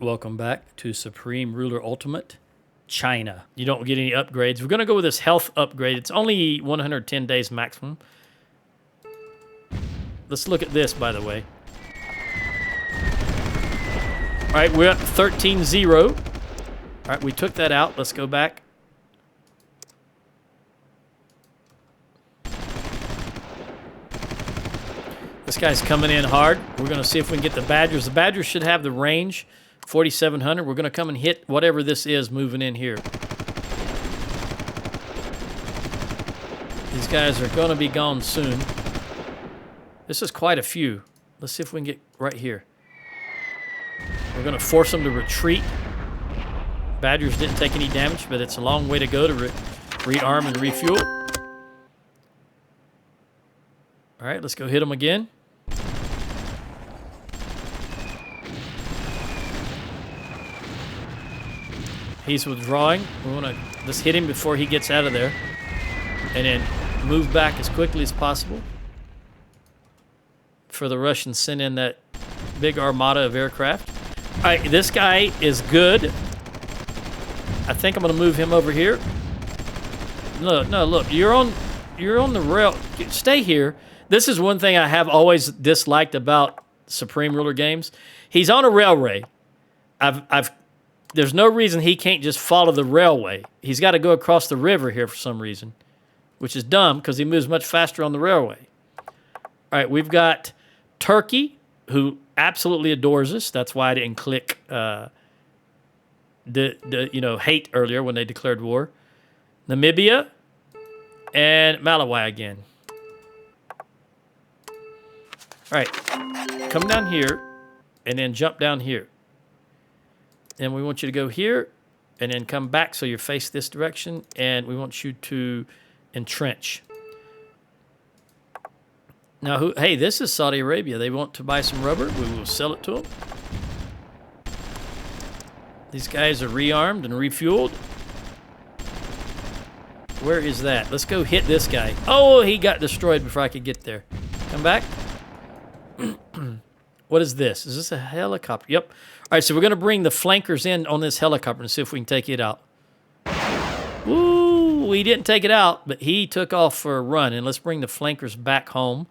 Welcome back to Supreme Ruler Ultimate China. You don't get any upgrades. We're going to go with this health upgrade. It's only 110 days maximum. Let's look at this, by the way. All right, we're at 13-0. All right, we took that out. Let's go back. This guy's coming in hard. We're going to see if we can get the Badgers. The Badgers should have the range, 4,700. We're going to come and hit whatever this is moving in here. These guys are going to be gone soon. This is quite a few. Let's see if we can get right here. We're going to force them to retreat. Badgers didn't take any damage, but it's a long way to go to rearm and refuel. All right, let's go hit them again. He's withdrawing. We want to let's hit him before he gets out of there, and then move back as quickly as possible. For the Russians, send in that big armada of aircraft. All right, this guy is good. I think I'm going to move him over here. No, look, you're on the rail. Stay here. This is one thing I have always disliked about Supreme Ruler games. He's on a railway. There's no reason he can't just follow the railway. He's got to go across the river here for some reason, which is dumb because he moves much faster on the railway. All right, we've got Turkey, who absolutely adores us. That's why I didn't click hate earlier when they declared war. Namibia and Malawi again. All right, come down here and then jump down here. And we want you to go here and then come back so you face this direction, and we want you to entrench. Now, hey, this is Saudi Arabia. They want to buy some rubber. We will sell it to them. These guys are rearmed and refueled. Where is that? Let's go hit this guy. Oh, he got destroyed before I could get there. Come back. What is this? Is this a helicopter? Yep. All right, so we're going to bring the flankers in on this helicopter and see if we can take it out. Ooh, we didn't take it out, but he took off for a run. And let's bring the flankers back home.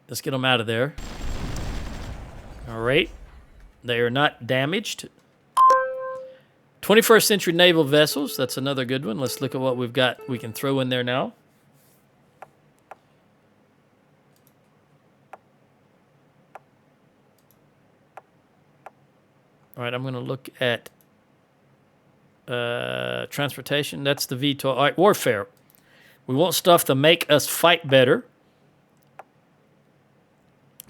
Let's get them out of there. All right. They are not damaged. 21st century naval vessels. That's another good one. Let's look at what we've got we can throw in there now. All right, I'm going to look at transportation. That's the VTOL. All right, warfare. We want stuff to make us fight better.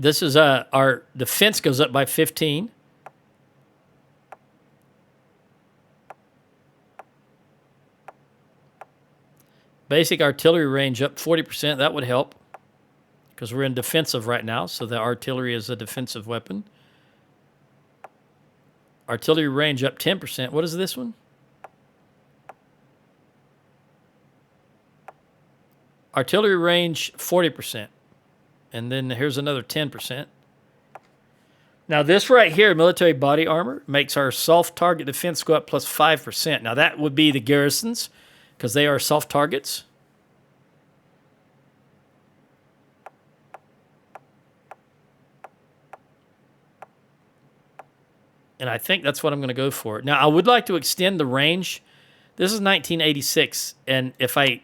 This is our defense goes up by 15. Basic artillery range up 40%. That would help because we're in defensive right now, so the artillery is a defensive weapon. Artillery range up 10%. What is this one? Artillery range 40%. And then here's another 10%. Now this right here, military body armor, makes our soft target defense go up plus 5%. Now that would be the garrisons because they are soft targets. And I think that's what I'm going to go for. Now, I would like to extend the range. This is 1986, and if I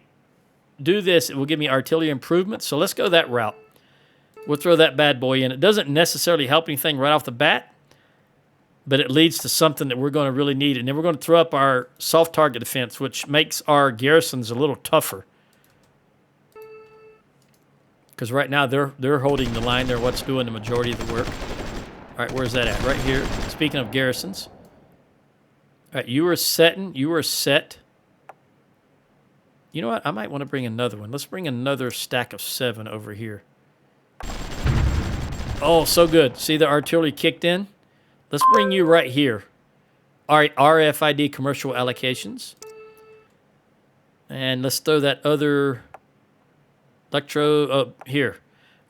do this, it will give me artillery improvements. So let's go that route. We'll throw that bad boy in. It doesn't necessarily help anything right off the bat, but it leads to something that we're going to really need. And then we're going to throw up our soft target defense, which makes our garrisons a little tougher. Because right now they're holding the line. They're what's doing the majority of the work. All right, where's that at? Right here. Speaking of garrisons. All right, you are setting. You are set. You know what? I might want to bring another one. Let's bring another stack of 7 over here. Oh, so good. See the artillery kicked in? Let's bring you right here. All right, RFID commercial allocations. And let's throw that other electro here.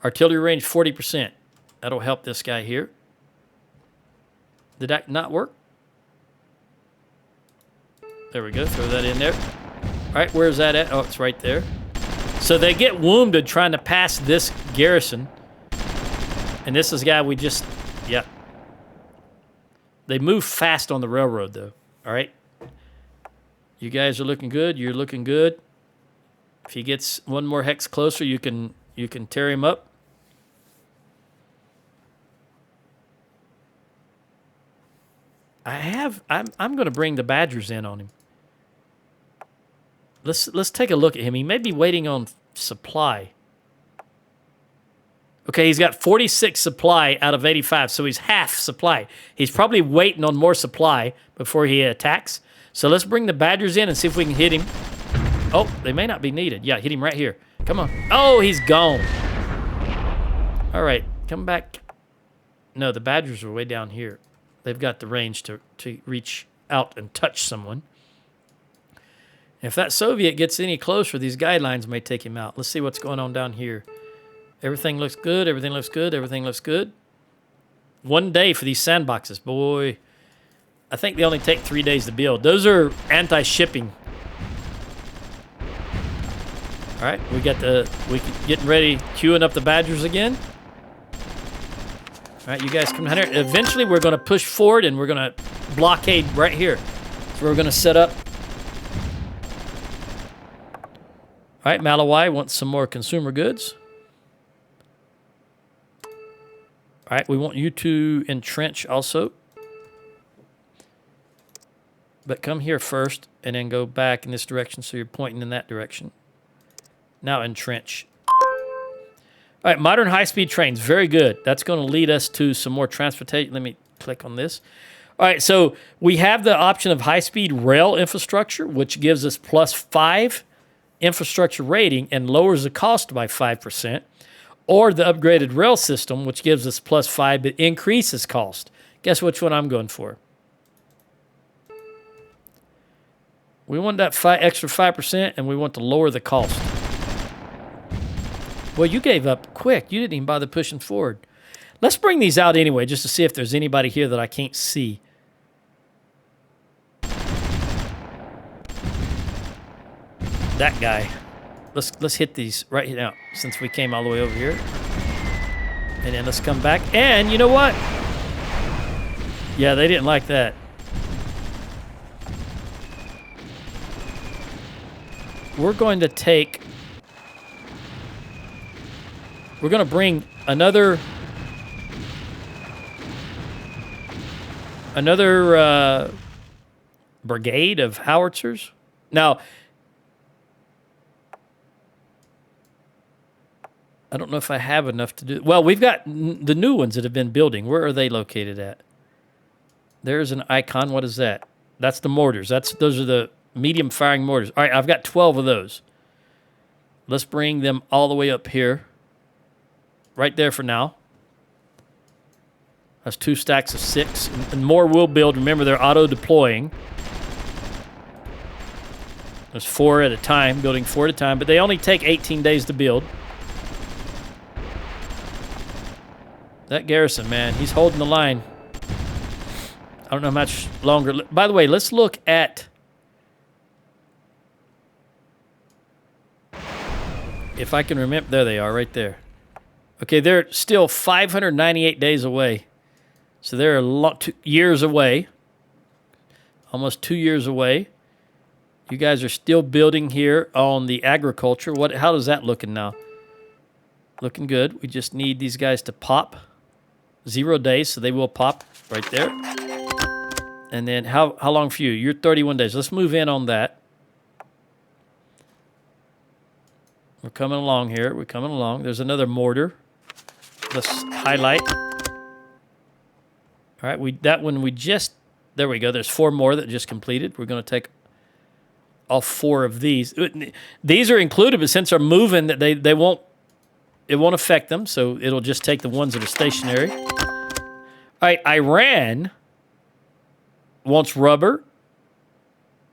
Artillery range 40%. That'll help this guy here. Did that not work? There we go. Throw that in there. All right, where's that at? Oh, it's right there. So they get wounded trying to pass this garrison. And this is a guy we just... Yeah. They move fast on the railroad, though. All right? You guys are looking good. You're looking good. If he gets one more hex closer, you can tear him up. I'm going to bring the Badgers in on him. Let's take a look at him. He may be waiting on supply. Okay, he's got 46 supply out of 85, so he's half supply. He's probably waiting on more supply before he attacks. So let's bring the Badgers in and see if we can hit him. Oh, they may not be needed. Yeah, hit him right here. Come on. Oh, he's gone. All right, come back. No, the Badgers are way down here. They've got the range to reach out and touch someone. If that Soviet gets any closer, these guidelines may take him out. Let's see what's going on down here. Everything looks good. Everything looks good. Everything looks good. 1 day for these sandboxes. Boy, I think they only take 3 days to build. Those are anti-shipping. All right, we getting ready, queuing up the Badgers again. All right, you guys come down here. Eventually, we're going to push forward, and we're going to blockade right here. So we're going to set up. All right, Malawi wants some more consumer goods. All right, we want you to entrench also. But come here first, and then go back in this direction, so you're pointing in that direction. Now entrench. All right, modern high-speed trains, very good. That's going to lead us to some more transportation. Let me click on this. All right, so we have the option of high-speed rail infrastructure, which gives us +5 infrastructure rating and lowers the cost by 5%, or the upgraded rail system, which gives us +5 but increases cost. Guess which one I'm going for? We want that extra 5%, and we want to lower the cost. Well, you gave up quick. You didn't even bother pushing forward. Let's bring these out anyway, just to see if there's anybody here that I can't see. That guy. Let's hit these right now, since we came all the way over here. And then let's come back. And you know what? Yeah, they didn't like that. We're going to take... We're going to bring another brigade of howitzers. Now, I don't know if I have enough to do... Well, we've got the new ones that have been building. Where are they located at? There's an icon. What is that? That's the mortars. Those are the medium firing mortars. All right, I've got 12 of those. Let's bring them all the way up here. Right there for now. That's 2 stacks of 6. And more will build. Remember, they're auto-deploying. There's 4 at a time, building 4 at a time. But they only take 18 days to build. That garrison, man, he's holding the line. I don't know how much longer. By the way, let's look at... If I can remember. There they are, right there. Okay, they're still 598 days away. So they're 2 years away. Almost 2 years away. You guys are still building here on the agriculture. How does that looking now? Looking good. We just need these guys to pop. 0 days, so they will pop right there. And then how long for you? You're 31 days. Let's move in on that. We're coming along here. We're coming along. There's another mortar. Let's highlight. All right, there we go. There's 4 more that just completed. We're going to take all 4 of these. These are included, but since they're moving, it won't affect them, so it'll just take the ones that are stationary. All right, Iran wants rubber,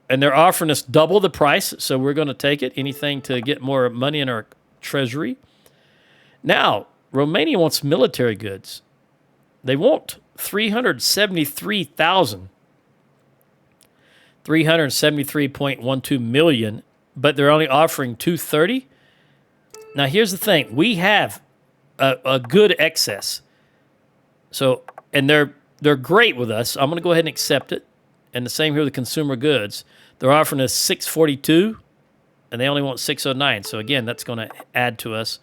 and they're offering us double the price, so we're going to take it. Anything to get more money in our treasury. Now, Romania wants military goods. They want 373,000. 373.12 million, but they're only offering 230. Now here's the thing: we have a good excess. So, and they're great with us. I'm going to go ahead and accept it. And the same here with the consumer goods. They're offering us 642, and they only want 609. So again, that's going to add to us.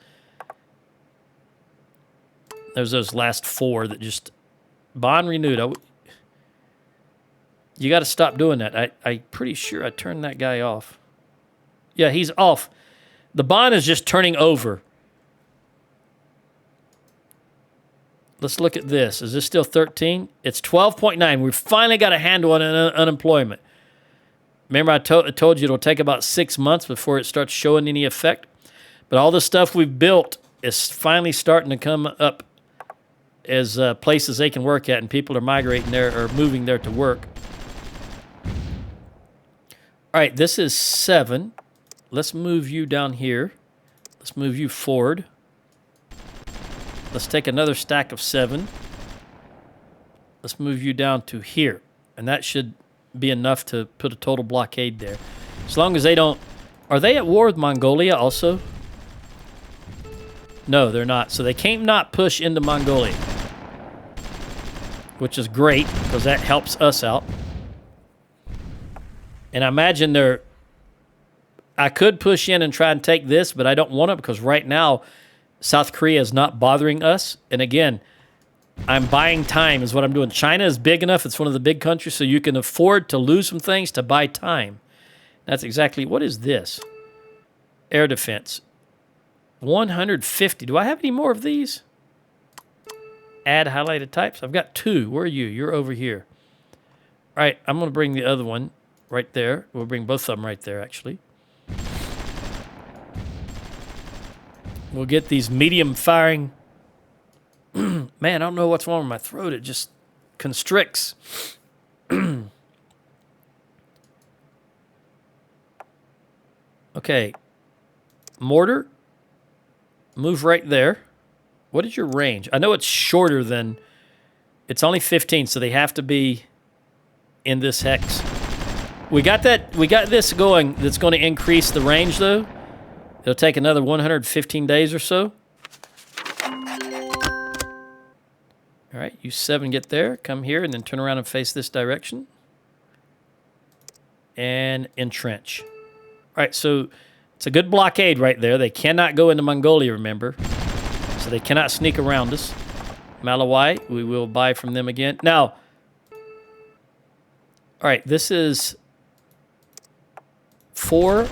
There's those last four that just bond renewed. You got to stop doing that. I'm pretty sure I turned that guy off. Yeah, he's off. The bond is just turning over. Let's look at this. Is this still 13? It's 12.9. We've finally got a handle on unemployment. Remember, I told you it'll take about 6 months before it starts showing any effect. But all the stuff we've built is finally starting to come up as places they can work at, and people are migrating there or moving there to work. All right, this is 7. Let's move you down here. Let's move you forward. Let's take another stack of 7. Let's move you down to here. And that should be enough to put a total blockade there. As long as they don't... Are they at war with Mongolia also? No, they're not. So they can't not push into Mongolia. Which is great, because that helps us out. And I imagine they're... I could push in and try and take this, but I don't want to, because right now, South Korea is not bothering us. And again, I'm buying time is what I'm doing. China is big enough. It's one of the big countries, so you can afford to lose some things to buy time. That's exactly... What is this? Air defense. 150. Do I have any more of these? Add highlighted types. I've got 2. Where are you? You're over here. All right, I'm going to bring the other one right there. We'll bring both of them right there, actually. We'll get these medium firing. Man, I don't know what's wrong with my throat. It just constricts. Okay. Mortar. Move right there. What is your range? I know it's shorter than... It's only 15, so they have to be in this hex. We got that. We got this going. That's going to increase the range, though. It'll take another 115 days or so. All right, you 7 get there. Come here and then turn around and face this direction. And entrench. All right, so it's a good blockade right there. They cannot go into Mongolia, remember. So they cannot sneak around us. Malawi, we will buy from them again. Now, all right, this is 4,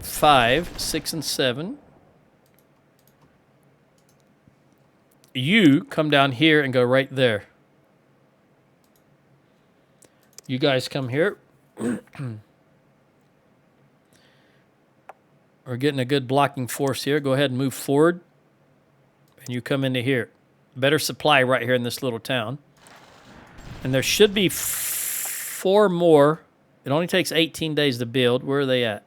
5, 6, and 7. You come down here and go right there. You guys come here. We're getting a good blocking force here. Go ahead and move forward. And you come into here. Better supply right here in this little town. And there should be 4 more. It only takes 18 days to build. Where are they at?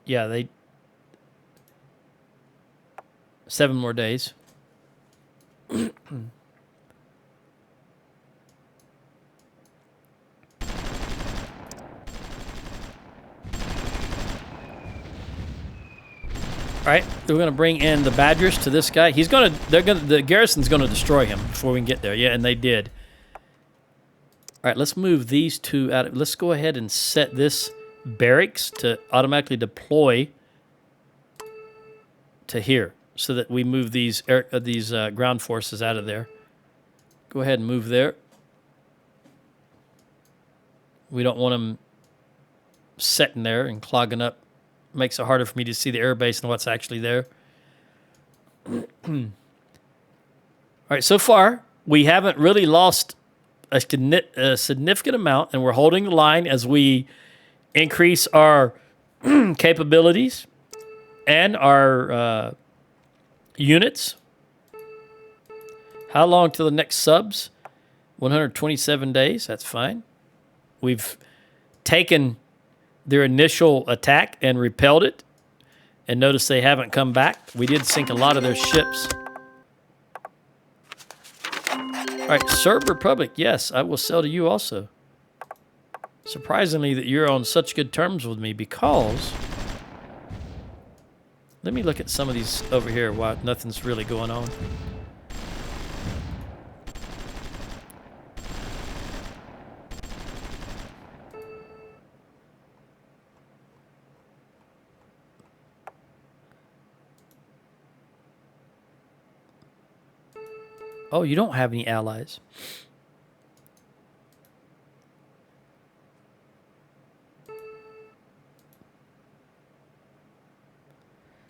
Yeah, they... 7 more days. All right, we're going to bring in the Badgers to this guy. The garrison's going to destroy him before we can get there. Yeah, and they did. All right, let's move these 2 out. Let's go ahead and set this barracks to automatically deploy to here so that we move these ground forces out of there. Go ahead and move there. We don't want them sitting there and clogging up. Makes it harder for me to see the air base and what's actually there. All right, so far, we haven't really lost a significant amount, and we're holding the line as we increase our capabilities and our units. How long till the next subs? 127 days, that's fine. We've taken their initial attack and repelled it. And notice they haven't come back. We did sink a lot of their ships. All right, Serb Republic. Yes, I will sell to you also. Surprisingly that you're on such good terms with me because... Let me look at some of these over here while nothing's really going on. Oh, you don't have any allies.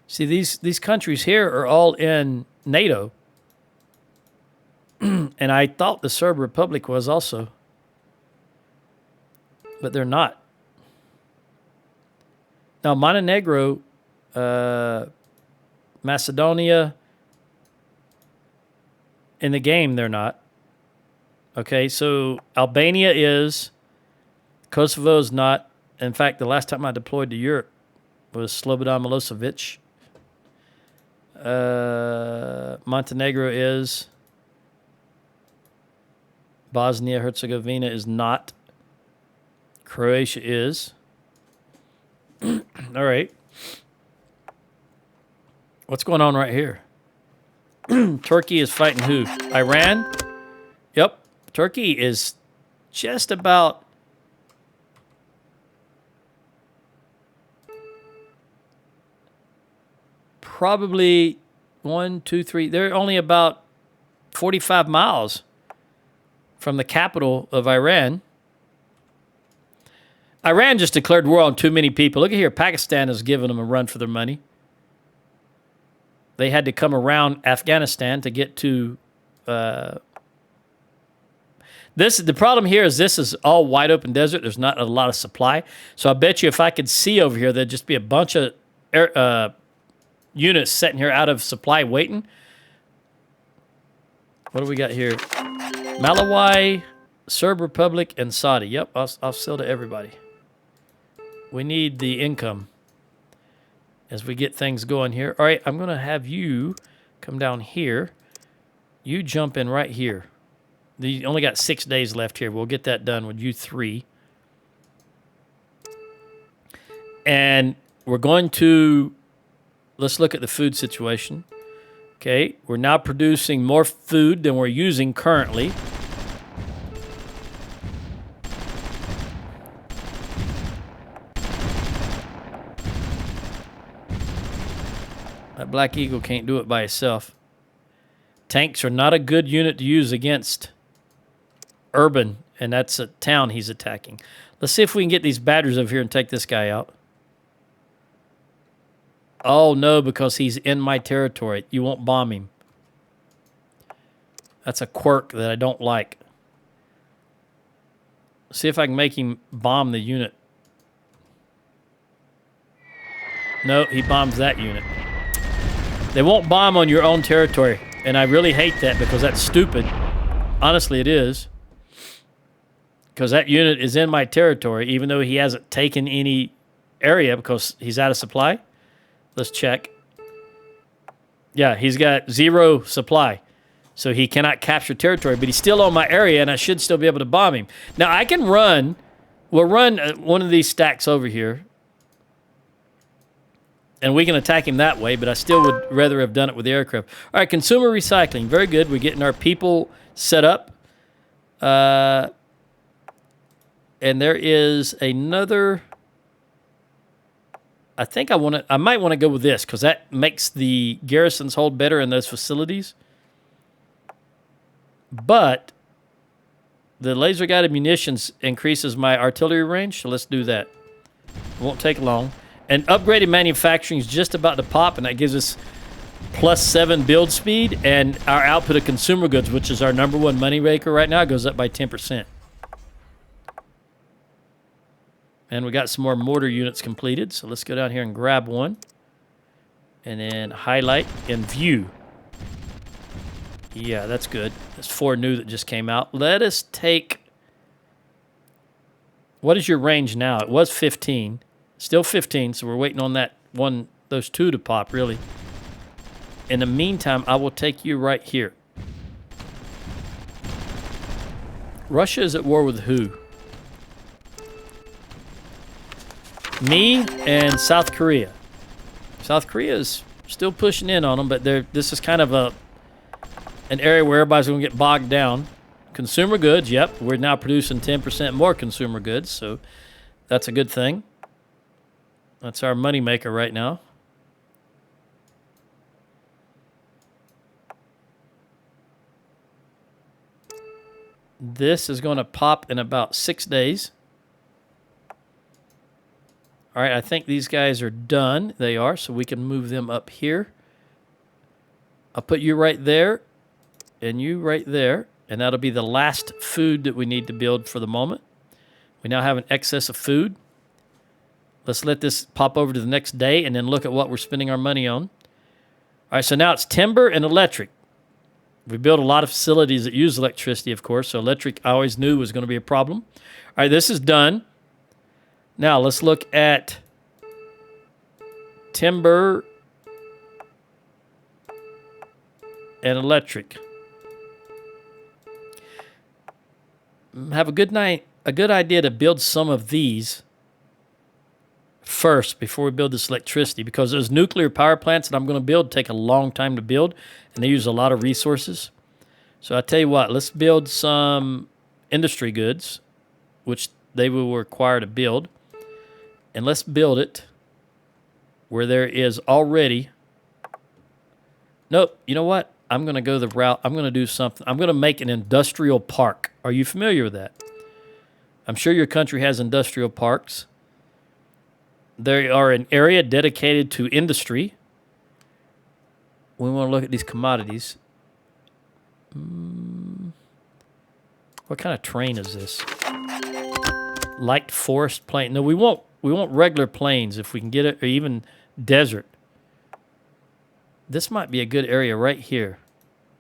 See, these countries here are all in NATO. And I thought the Serb Republic was also. But they're not. Now, Montenegro, Macedonia, in the game, they're not. Okay, so Albania is. Kosovo is not. In fact, the last time I deployed to Europe was Slobodan Milosevic. Montenegro is. Bosnia-Herzegovina is not. Croatia is. All right. What's going on right here? Turkey is fighting who? Iran? Yep. Turkey is just about... Probably 1, 2, 3. They're only about 45 miles from the capital of Iran. Iran just declared war on too many people. Look at here. Pakistan is giving them a run for their money. They had to come around Afghanistan to get to... The problem here is this is all wide open desert. There's not a lot of supply. So I bet you if I could see over here, there'd just be a bunch of... units sitting here out of supply waiting. What do we got here? Malawi, Serb Republic, and Saudi. Yep, I'll sell to everybody. We need the income as we get things going here. All right, I'm going to have you come down here. You jump in right here. You only got 6 days left here. We'll get that done with you 3. And we're going to... Let's look at the food situation. Okay, we're now producing more food than we're using currently. That Black Eagle can't do it by itself. Tanks are not a good unit to use against urban, and that's a town he's attacking. Let's see if we can get these batteries over here and take this guy out. Oh, no, because he's in my territory. You won't bomb him. That's a quirk that I don't like. See if I can make him bomb the unit. No, he bombs that unit. They won't bomb on your own territory, and I really hate that because that's stupid. Honestly, it is. Because that unit is in my territory, even though he hasn't taken any area because he's out of supply. Let's check. Yeah, he's got 0 supply. So he cannot capture territory, but he's still on my area, and I should still be able to bomb him. Now, I can run... We'll run one of these stacks over here. And we can attack him that way, but I still would rather have done it with the aircraft. All right, consumer recycling. Very good. We're getting our people set up. And there is another... I think I might want to go with this because that makes the garrisons hold better in those facilities. But the laser-guided munitions increases my artillery range, so let's do that. It won't take long. And upgraded manufacturing is just about to pop, and that gives us +7 build speed, and our output of consumer goods, which is our #1 money maker right now, goes up by 10%. And we got some more mortar units completed. So let's go down here and grab one. And then highlight and view. Yeah, that's good. That's 4 new that just came out. Let us take... What is your range now? It was 15. Still 15, so we're waiting on that one those two to pop, really. In the meantime, I will take you right here. Russia is at war with who? Me and South Korea. South Korea is still pushing in on them, but this is kind of an area where everybody's going to get bogged down. Consumer goods, yep. We're now producing 10% more consumer goods, so that's a good thing. That's our moneymaker right now. This is going to pop in about 6 days. All right, I think these guys are done. They are, so we can move them up here. I'll put you right there and you right there, and that'll be the last food that we need to build for the moment. We now have an excess of food. Let's let this pop over to the next day and then look at what we're spending our money on. All right, so now it's timber and electric. We built a lot of facilities that use electricity, of course, so electric I always knew was going to be a problem. All right, this is done. Now let's look at timber and electric. Have a good idea to build some of these first before we build this electricity, because those nuclear power plants that I'm going to build take a long time to build, and they use a lot of resources. So I tell you what, let's build some industry goods, which they will require to build, and let's build it where there is already... Nope, you know what? I'm going to go the route. I'm going to do something. I'm going to make an industrial park. Are you familiar with that? I'm sure your country has industrial parks. They are an area dedicated to industry. We want to look at these commodities. What kind of terrain is this? Light forest plain. No, we want regular plains if we can get it, or even desert. This might be a good area right here.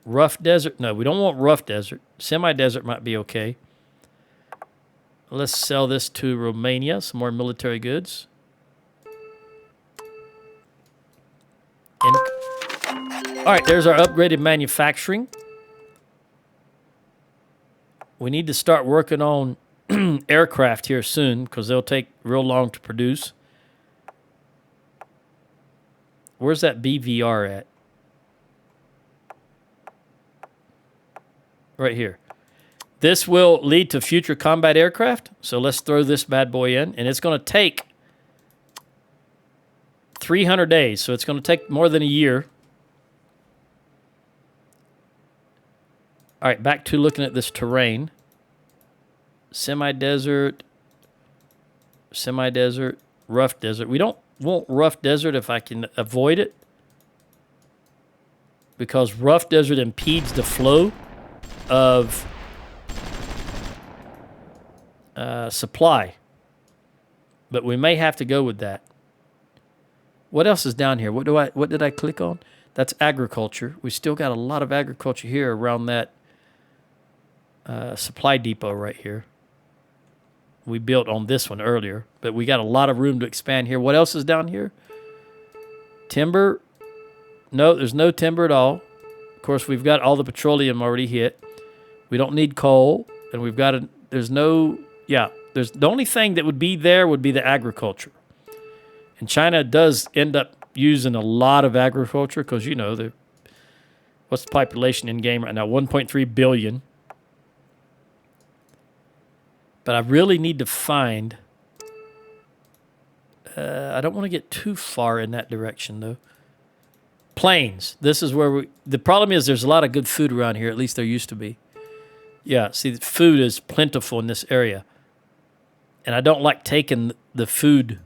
Rough desert? No, we don't want rough desert. Semi-desert might be okay. Let's sell this to Romania, some more military goods. All right, there's our upgraded manufacturing. We need to start working on aircraft here soon, because they'll take real long to produce. Where's that BVR at? Right here. This will lead to future combat aircraft. So let's throw this bad boy in. And it's going to take 300 days. So it's going to take more than a year. All right, back to looking at this terrain. Semi-desert, rough desert. We don't want rough desert if I can avoid it, because rough desert impedes the flow of supply. But we may have to go with that. What else is down here? What did I click on? That's agriculture. We still got a lot of agriculture here around that supply depot right here. We built on this one earlier, but we got a lot of room to expand here. What else is down here? Timber. No, there's no timber at all. Of course, we've got all the petroleum already hit. We don't need coal, and we've got there's the only thing that would be there would be the agriculture. And China does end up using a lot of agriculture because, you know, what's the population in game right now? 1.3 billion. But I really need to find... I don't want to get too far in that direction, though. Plains. This is where the problem is there's a lot of good food around here. At least there used to be. Yeah, see, the food is plentiful in this area. And I don't like taking the food...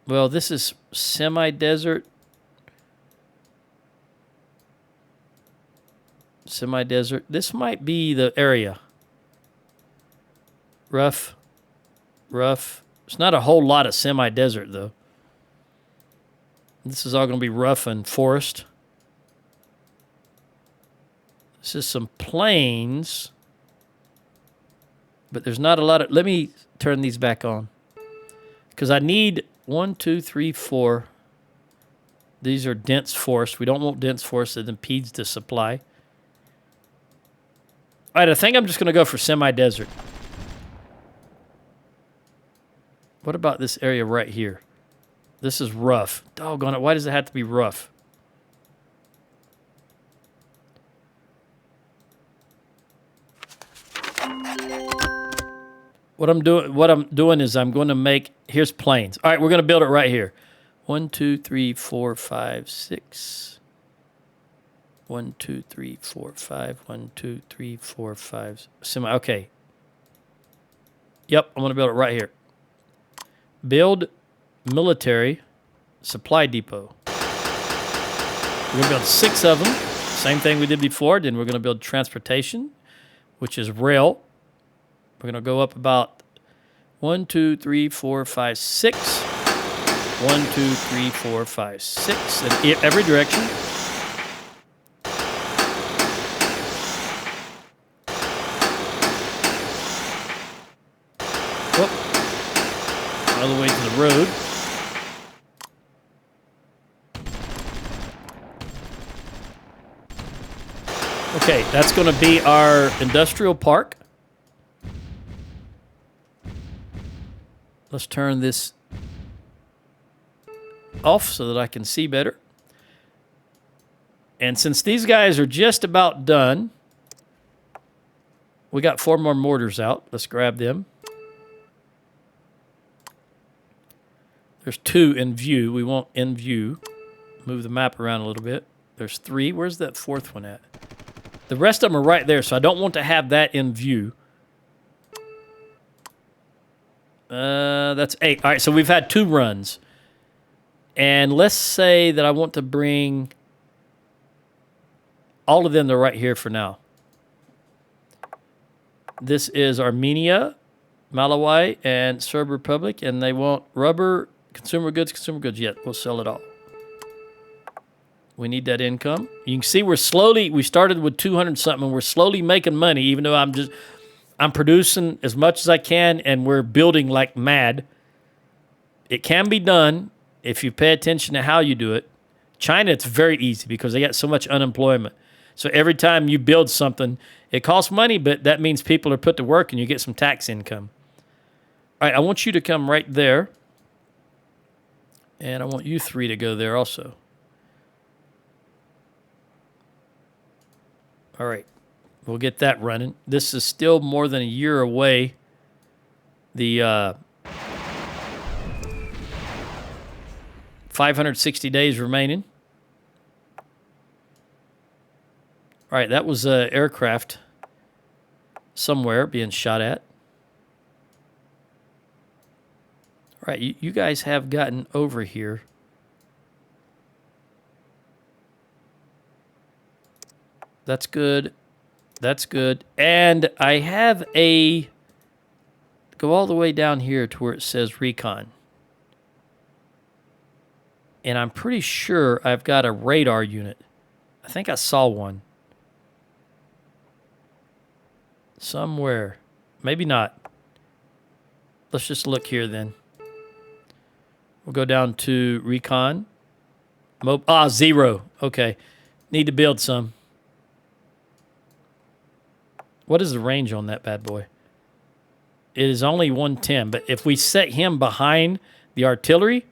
Well, this is semi-desert. Semi-desert. This might be the area. Rough. It's not a whole lot of semi-desert, though. This is all going to be rough and forest. This is some plains. But there's not a lot of... Let me turn these back on. Because I need 1, 2, 3, 4. These are dense forest. We don't want dense forest that impedes the supply. All right, I think I'm just going to go for semi-desert. What about this area right here? This is rough. Doggone it. Why does it have to be rough? What I'm doing is I'm going to make... Here's plains. All right, we're going to build it right here. 1, 2, 3, 4, 5, 6. 1, 2, 3, 4, 5. 1, 2, 3, 4, 5. Semi. Okay. Yep, I'm going to build it right here. Build military supply depot. We're going to build 6 of them. Same thing we did before. Then we're going to build transportation, which is rail. We're going to go up about 1, 2, 3, 4, 5, 6. 1, 2, 3, 4, 5, 6 in every direction. Whoop. All the way to the road. Okay, that's going to be our industrial park. Let's turn this off so that I can see better. And since these guys are just about done, we got 4 more mortars out. Let's grab them. There's 2 in view. We want in view. Move the map around a little bit. There's 3. Where's that 4th one at? The rest of them are right there, so I don't want to have that in view. That's 8. All right, so we've had 2 runs. And let's say that I want to bring all of them. They're right here for now. This is Armenia, Malawi, and Serb Republic, and they want rubber, consumer goods. Yet we'll sell it all. We need that income. You can see we started with 200 something, and we're slowly making money, even though I'm producing as much as I can, and we're building like mad. It can be done if you pay attention to how you do it. China, it's very easy because they got so much unemployment. So every time you build something, it costs money, but that means people are put to work and you get some tax income. All right, I want you to come right there. And I want you 3 to go there also. All right, we'll get that running. This is still more than a year away. The 560 days remaining. All right, that was an aircraft somewhere being shot at. All right, you guys have gotten over here. That's good. That's good. And I have go all the way down here to where it says recon. And I'm pretty sure I've got a radar unit. I think I saw one. Somewhere. Maybe not. Let's just look here then. We'll go down to recon. 0. Okay. Need to build some. What is the range on that bad boy? It is only 110, but if we set him behind the artillery,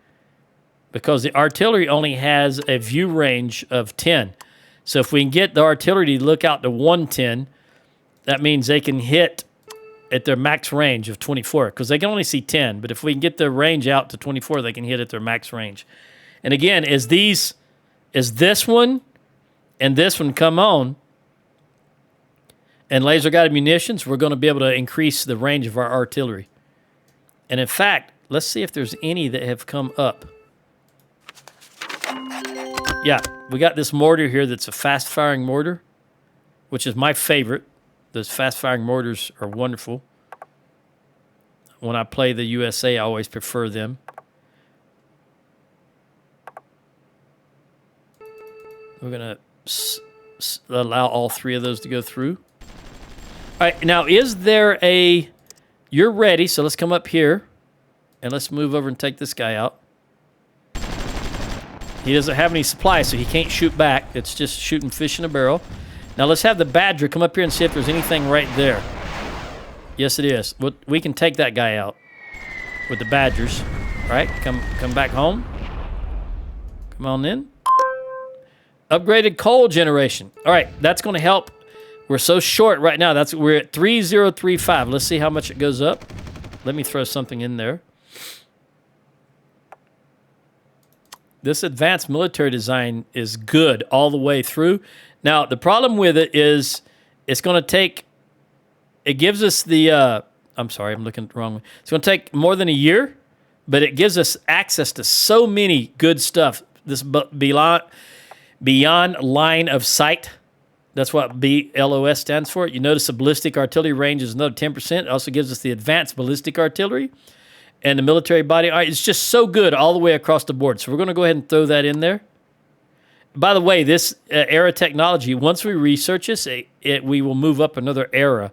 because the artillery only has a view range of 10. So if we can get the artillery to look out to 110, that means they can hit at their max range of 24, because they can only see 10. But if we can get the range out to 24, they can hit at their max range. And again, as this one and this one come on, and laser-guided munitions, we're going to be able to increase the range of our artillery. And in fact, let's see if there's any that have come up. Yeah, we got this mortar here that's a fast-firing mortar, which is my favorite. Those fast-firing mortars are wonderful. When I play the USA, I always prefer them. We're going to allow all 3 of those to go through. All right, now is there a You're ready, so let's come up here. And let's move over and take this guy out. He doesn't have any supply, so he can't shoot back. It's just shooting fish in a barrel. Now let's have the Badger come up here and see if there's anything right there. Yes, it is. We can take that guy out with the Badgers. All right, come back home. Come on in. Upgraded coal generation. All right, that's going to help. We're so short right now. We're at 3035. Let's see how much it goes up. Let me throw something in there. This advanced military design is good all the way through. Now, the problem with it is it's going to take, it gives us the, I'm sorry, I'm looking at the wrong way. It's going to take more than a year, but it gives us access to so many good stuff. This beyond line of sight, that's what BLOS stands for. You notice the ballistic artillery range is another 10%. It also gives us the advanced ballistic artillery. And the military body, it's just so good all the way across the board. So we're going to go ahead and throw that in there. By the way, this era technology, once we research this, we will move up another era.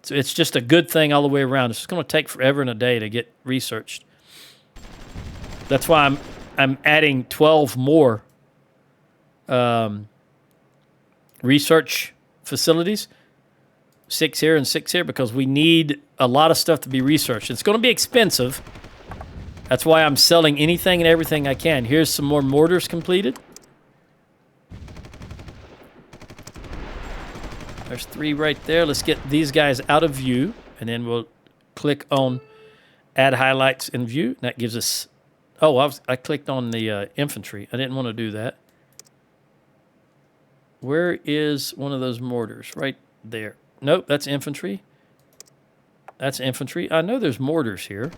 So it's just a good thing all the way around. It's just going to take forever and a day to get researched. That's why I'm adding 12 more research facilities. 6 here and 6 here, because we need a lot of stuff to be researched. It's going to be expensive. That's why I'm selling anything and everything I can. Here's some more mortars completed. There's 3 right there. Let's get these guys out of view, and then we'll click on Add Highlights in View. That gives us... Oh, I clicked on the infantry. I didn't want to do that. Where is one of those mortars? Right there. Nope, that's infantry. That's infantry. I know there's mortars here.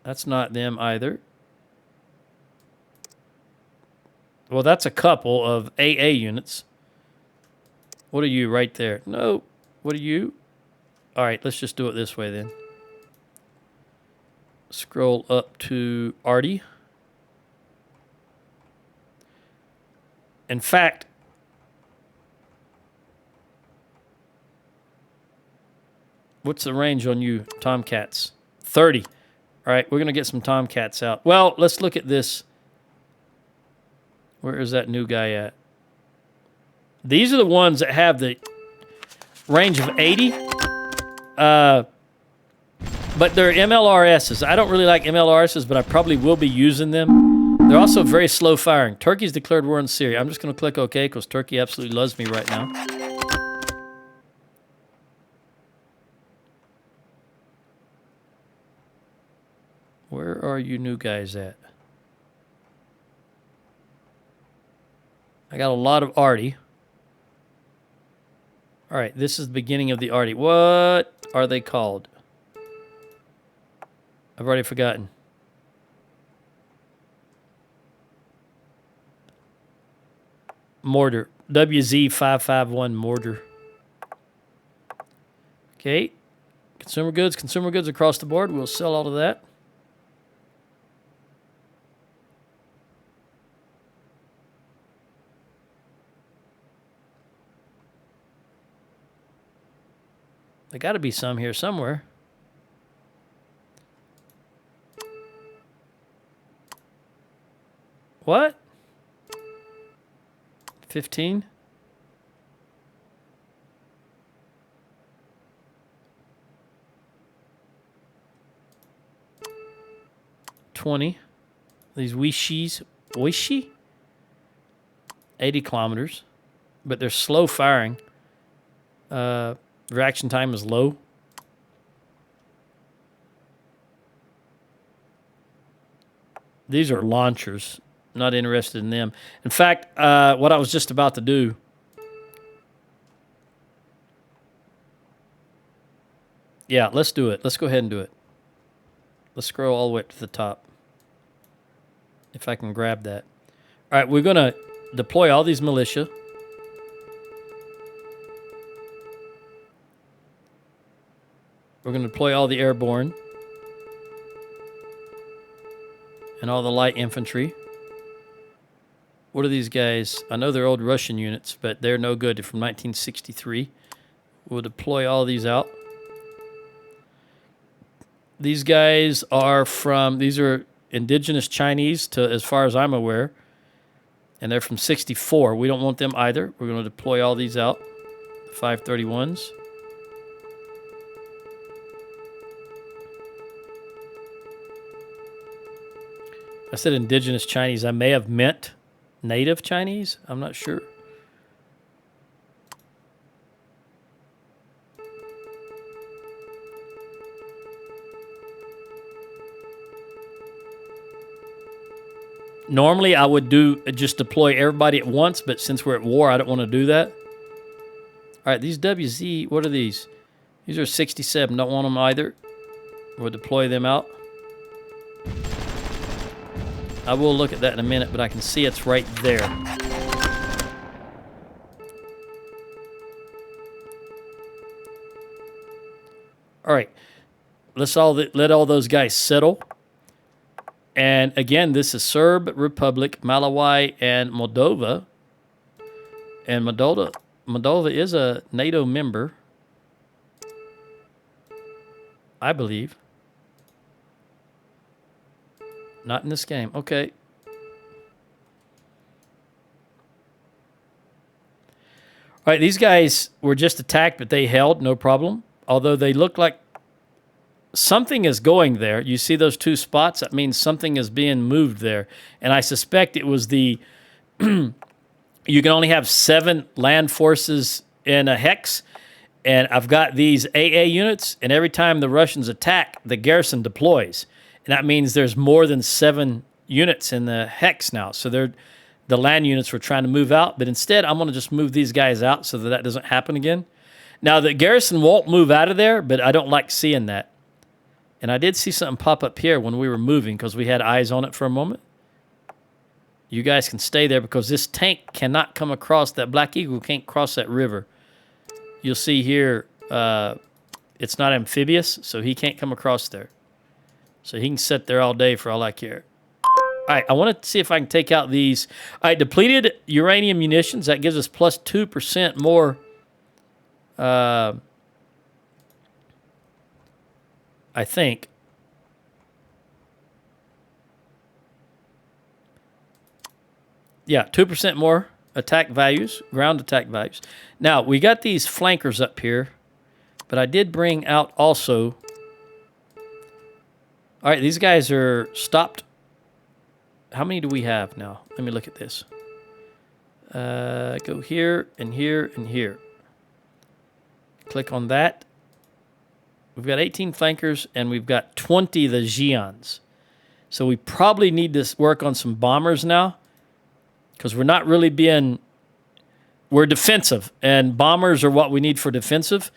That's not them either. Well, that's a couple of AA units. What are you right there? No. What are you? All right, let's just do it this way then. Scroll up to Arty. In fact, what's the range on you, Tomcats? 30. All right, we're going to get some Tomcats out. Well, let's look at this. Where is that new guy at? These are the ones that have the range of 80. But they're MLRSs. I don't really like MLRSs, but I probably will be using them. They're also very slow firing. Turkey's declared war on Syria. I'm just going to click OK because Turkey absolutely loves me right now. Where are you new guys at? I got a lot of Arty. All right, this is the beginning of the Arty. What are they called? I've already forgotten. Mortar. WZ551 mortar. Okay. Consumer goods across the board. We'll sell all of that. There got to be some here somewhere. What? 15? $20. These Oishi? 80 kilometers. But they're slow firing. Reaction time is low. These are launchers. Not interested in them. In fact, what I was just about to do. Yeah, let's do it. Let's go ahead and do it. Let's scroll all the way up to the top. If I can grab that. All right, we're going to deploy all these militia. We're going to deploy all the airborne. And all the light infantry. What are these guys? I know they're old Russian units, but they're no good. They're from 1963. We'll deploy all these out. These guys are these are indigenous Chinese, to as far as I'm aware. And they're from 64. We don't want them either. We're going to deploy all these out. 531s. I said indigenous Chinese. I may have meant native Chinese. I'm not sure. Normally, I would just deploy everybody at once, but since we're at war, I don't want to do that. All right, these WZ, what are these? These are 67. Don't want them either. We'll deploy them out. I will look at that in a minute, but I can see it's right there. All right, let's let all those guys settle. And again, this is Serb Republic, Malawi, and Moldova. And Moldova is a NATO member, I believe. Not in this game. Okay. All right, these guys were just attacked, but they held, no problem. Although they look like something is going there. You see those two spots? That means something is being moved there. And I suspect it was the... You can only have 7 land forces in a hex. And I've got these AA units, and every time the Russians attack, the garrison deploys. And that means there's more than 7 units in the hex now. So the land units were trying to move out. But instead, I'm going to just move these guys out so that doesn't happen again. Now, the garrison won't move out of there, but I don't like seeing that. And I did see something pop up here when we were moving because we had eyes on it for a moment. You guys can stay there because this tank cannot come across. That Black Eagle can't cross that river. You'll see here it's not amphibious, so he can't come across there. So he can sit there all day for all I care. All right, I want to see if I can take out these. All right, depleted uranium munitions. That gives us plus 2% more. I think. Yeah, 2% more attack values, ground attack values. Now, we got these flankers up here, but I did bring out also... All right, these guys are stopped. How many do we have now? Let me look at this. Go here and here and here. Click on that. We've got 18 flankers, and we've got 20 the Xi'ans. So we probably need to work on some bombers now, because we're not really being... We're defensive, and bombers are what we need for defensive.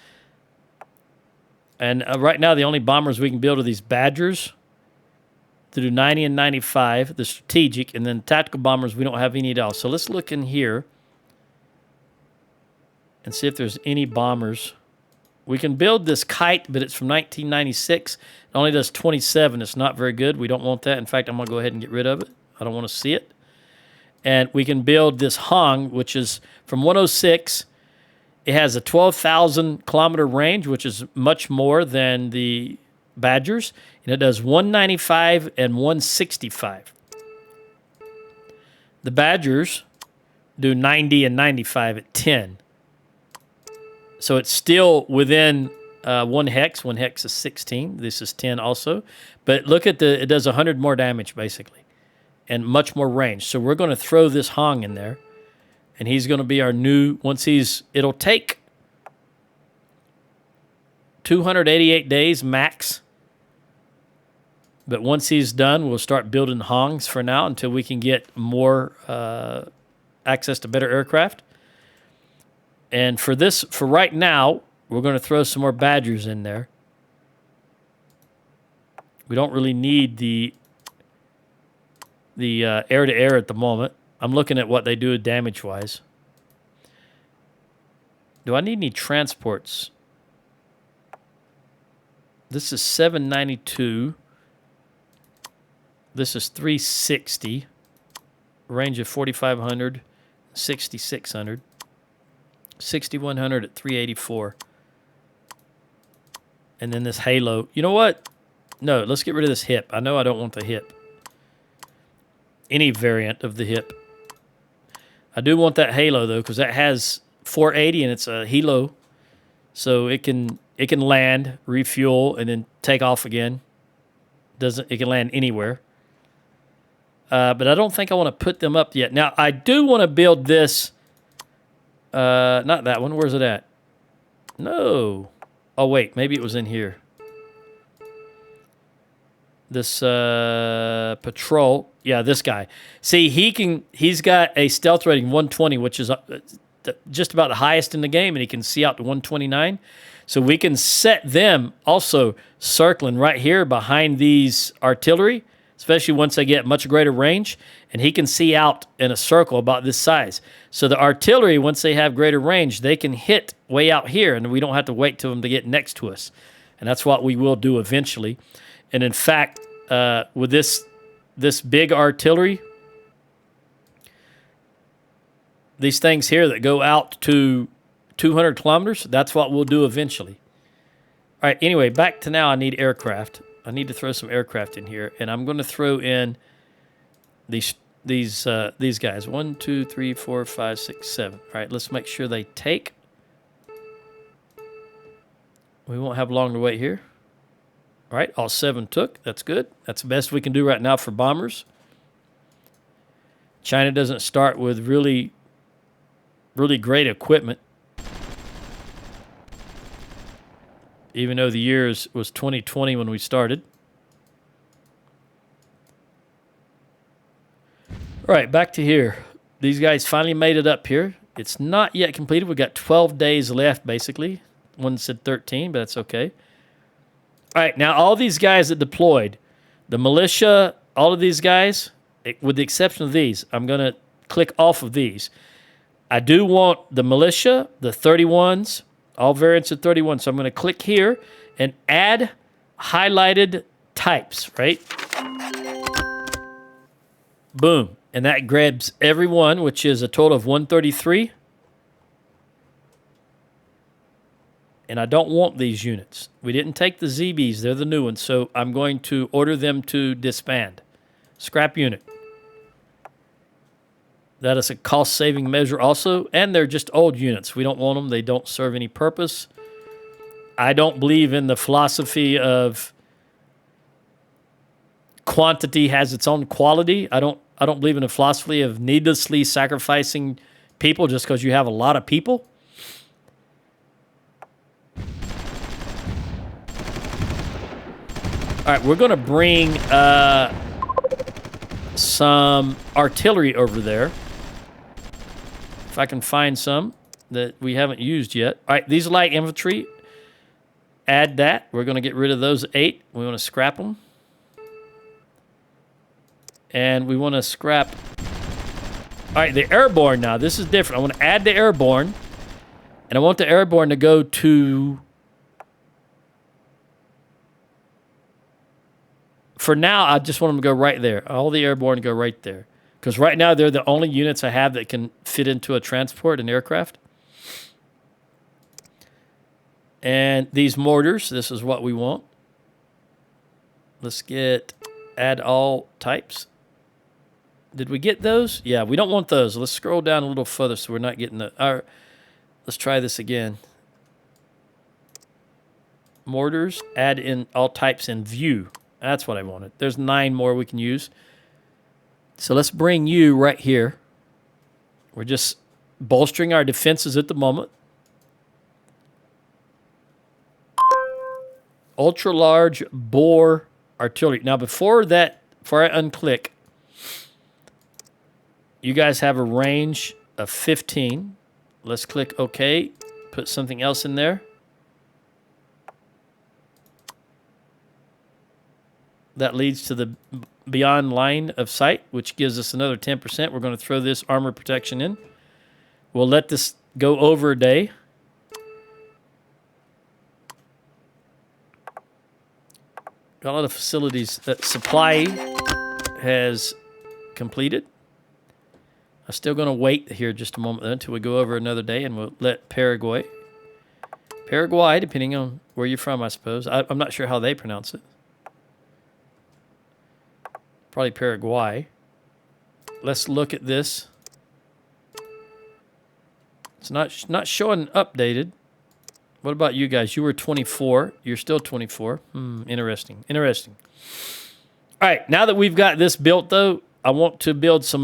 And right now, the only bombers we can build are these Badgers to do 90 and 95, the strategic, and then tactical bombers, we don't have any at all. So let's look in here and see if there's any bombers. We can build this kite, but it's from 1996. It only does 27. It's not very good. We don't want that. In fact, I'm going to go ahead and get rid of it. I don't want to see it. And we can build this Hong, which is from 106. It has a 12,000 kilometer range, which is much more than the Badgers. And it does 195 and 165. The Badgers do 90 and 95 at 10. So it's still within one hex. One hex is 16. This is 10 also. But look at it does 100 more damage, basically. And much more range. So we're going to throw this Hong in there. And he's going to be our new, it'll take 288 days max. But once he's done, we'll start building Hongs for now until we can get more access to better aircraft. And for right now, we're going to throw some more Badgers in there. We don't really need the air-to-air at the moment. I'm looking at what they do damage-wise. Do I need any transports? This is 792. This is 360. Range of 4,500, 6,600. 6,100 at 384. And then this halo. You know what? No, let's get rid of this hip. I know I don't want the hip. Any variant of the hip. I do want that halo though, because that has 480 and it's a helo, so it can land, refuel, and then take off again. It can land anywhere. But I don't think I want to put them up yet. Now I do want to build this. Not that one. Where's it at? No. Oh wait, maybe it was in here. This patrol. Yeah, this guy. See, he's got a stealth rating 120, which is just about the highest in the game, and he can see out to 129. So we can set them also circling right here behind these artillery, especially once they get much greater range, and he can see out in a circle about this size. So the artillery, once they have greater range, they can hit way out here, and we don't have to wait till them to get next to us. And that's what we will do eventually. And in fact, with this big artillery, these things here that go out to 200 kilometers, that's what we'll do eventually. All right, anyway, back to now I need aircraft. I need to throw some aircraft in here, and I'm going to throw in these guys. 1, 2, 3, 4, 5, 6, 7. All right, let's make sure they take. We won't have long to wait here. All right, all 7 took. That's good. That's the best we can do right now for bombers. China doesn't start with really great equipment. Even though the year was 2020 when we started. All right, back to here. These guys finally made it up here. It's not yet completed. We've got 12 days left, basically. One said 13, but that's okay. All right, now all these guys that deployed, the militia, all of these guys, with the exception of these, I'm going to click off of these. I do want the militia, the 31s, all variants of 31. So I'm going to click here and add highlighted types, right? Boom. And that grabs everyone, which is a total of 133. And I don't want these units. We didn't take the ZBs. They're the new ones. So I'm going to order them to disband. Scrap unit. That is a cost-saving measure also. And they're just old units. We don't want them. They don't serve any purpose. I don't believe in the philosophy of quantity has its own quality. I don't believe in the philosophy of needlessly sacrificing people just because you have a lot of people. All right, we're going to bring some artillery over there. If I can find some that we haven't used yet. All right, these light infantry, add that. We're going to get rid of those 8. We want to scrap them. And we want to scrap... All right, the airborne now. This is different. I want to add the airborne. And I want the airborne to go to... For now, I just want them to go right there. All the airborne go right there. Because right now, they're the only units I have that can fit into a transport, an aircraft. And these mortars, this is what we want. Let's get add all types. Did we get those? Yeah, we don't want those. Let's scroll down a little further so we're not getting the... let's try this again. Mortars, add in all types in view. That's what I wanted. There's 9 more we can use. So let's bring you right here. We're just bolstering our defenses at the moment. Ultra-large bore artillery. Now, before I unclick, you guys have a range of 15. Let's click OK. Put something else in there. That leads to the beyond line of sight, which gives us another 10%. We're going to throw this armor protection in. We'll let this go over a day. Got a lot of facilities that supply has completed. I'm still going to wait here just a moment until we go over another day, and we'll let Paraguay Paraguay, depending on where you're from, I suppose. I'm not sure how they pronounce it. Probably Paraguay. Let's look at this. It's not showing updated. What about you guys? You were 24. You're still 24. Interesting. Interesting. All right. Now that we've got this built, though, I want to build some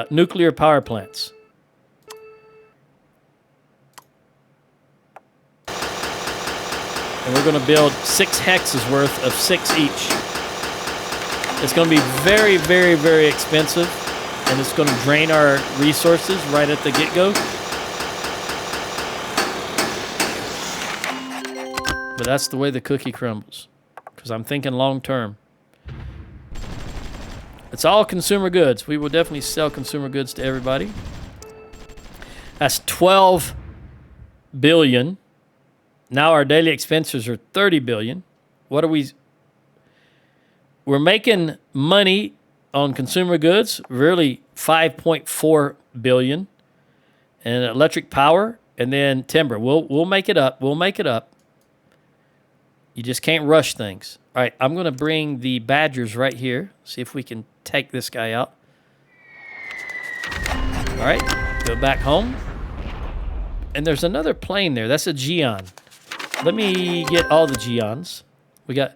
nuclear power plants. And we're going to build 6 hexes worth of 6 each. It's going to be very, very, very expensive. And it's going to drain our resources right at the get-go. But that's the way the cookie crumbles. Because I'm thinking long term. It's all consumer goods. We will definitely sell consumer goods to everybody. That's 12 billion. Now our daily expenses are 30 billion. What are we? We're making money on consumer goods, really 5.4 billion. And electric power and then timber. We'll make it up. We'll make it up. You just can't rush things. All right, I'm going to bring the badgers right here. See if we can take this guy out. All right, go back home. And there's another plane there. That's a Geon. Let me get all the Geons. We got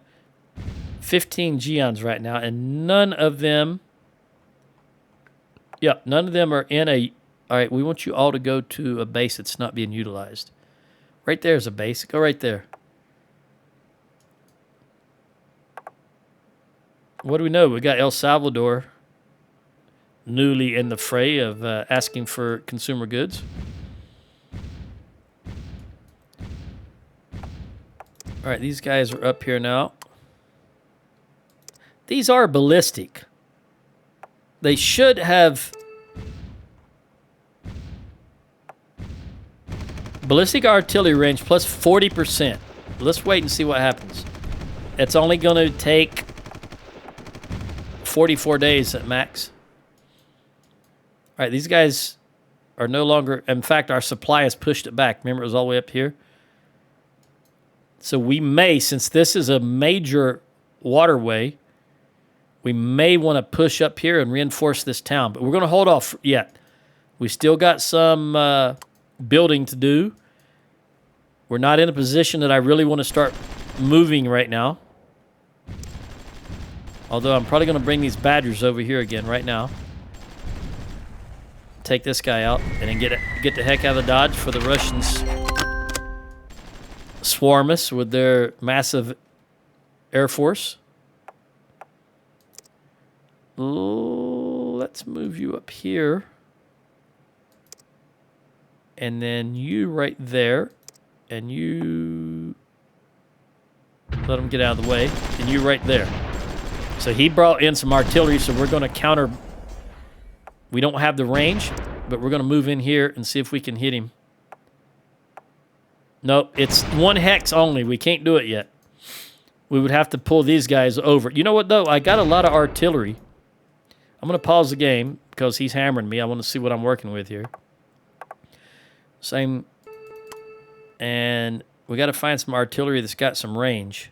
15 Geons right now, and none of them... Yep, none of them are in a... All right, we want you all to go to a base that's not being utilized. Right there is a base. Go right there. What do we know? We got El Salvador newly in the fray of asking for consumer goods. All right, these guys are up here now. These are ballistic. They should have... Ballistic artillery range plus 40%. Let's wait and see what happens. It's only going to take 44 days at max. All right, these guys are no longer... In fact, our supply has pushed it back. Remember, it was all the way up here? So we may, since this is a major waterway, we may want to push up here and reinforce this town. But we're going to hold off yet. We still got some building to do. We're not in a position that I really want to start moving right now. Although I'm probably going to bring these badgers over here again right now. Take this guy out and then get the heck out of Dodge for the Russians swarm us with their massive air force. Let's move you up here. And then you right there. And you... Let them get out of the way. And you right there. So he brought in some artillery, so we're going to counter. We don't have the range, but we're going to move in here and see if we can hit him. Nope, it's 1 hex only. We can't do it yet. We would have to pull these guys over. You know what, though? I got a lot of artillery. I'm going to pause the game because he's hammering me. I want to see what I'm working with here. Same. And we got to find some artillery that's got some range.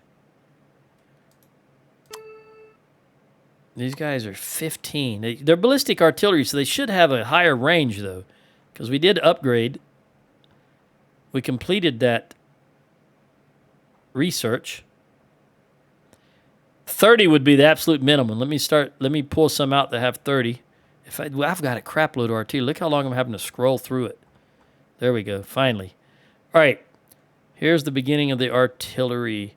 These guys are 15. They're ballistic artillery, so they should have a higher range, though. Because we did upgrade. We completed that research. 30 would be the absolute minimum. Let me pull some out that have 30. I've got a crap load of artillery. Look how long I'm having to scroll through it. There we go, finally. All right, here's the beginning of the artillery.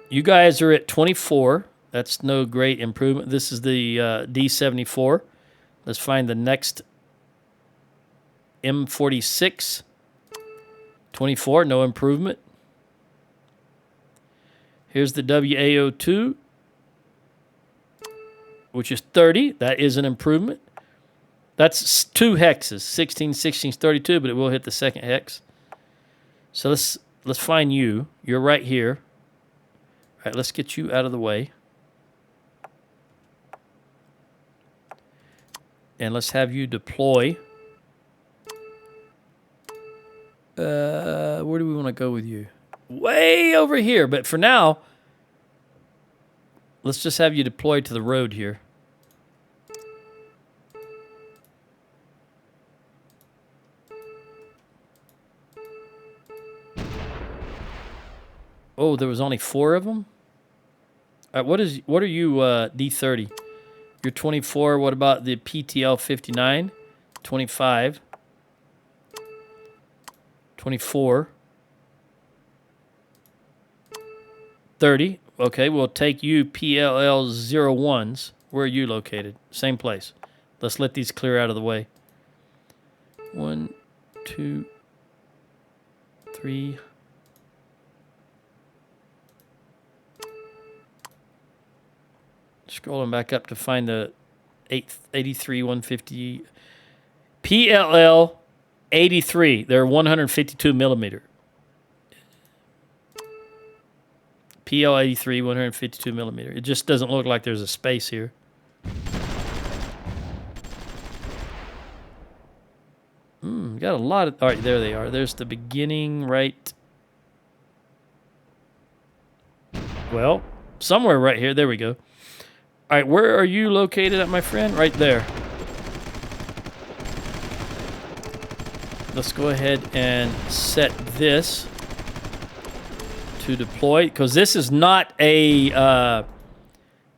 You guys are at 24. That's no great improvement. This is the D74. Let's find the next M46. 24, no improvement. Here's the WAO2, which is 30. That is an improvement. That's 2 hexes. 16, 16, 32, but it will hit the second hex. So let's find you. You're right here. All right, let's get you out of the way. And let's have you deploy Where do we want to go with you? Way over here. But for now, let's just have you deployed to the road here. Oh, there was only 4 of them? What are you, D30? You're 24. What about the PTL 59? 25. 24. 30. Okay, we'll take you PLL 01s. Where are you located? Same place. Let's let these clear out of the way. 1, 2, 3. Scrolling back up to find the 83 150 PLL 83. They're 152 millimeter. PL 83 152 millimeter. It just doesn't look like there's a space here. Got a lot of. All right, there they are. There's the beginning, right? Well, somewhere right here. There we go. All right, where are you located at, my friend? Right there. Let's go ahead and set this to deploy, because this is not a,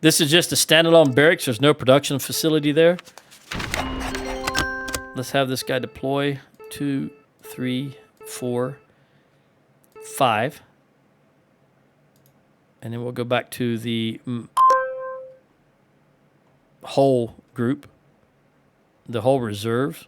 this is just a standalone barracks. There's no production facility there. Let's have this guy deploy. 2, 3, 4, 5. And then we'll go back to the whole group, the whole reserves.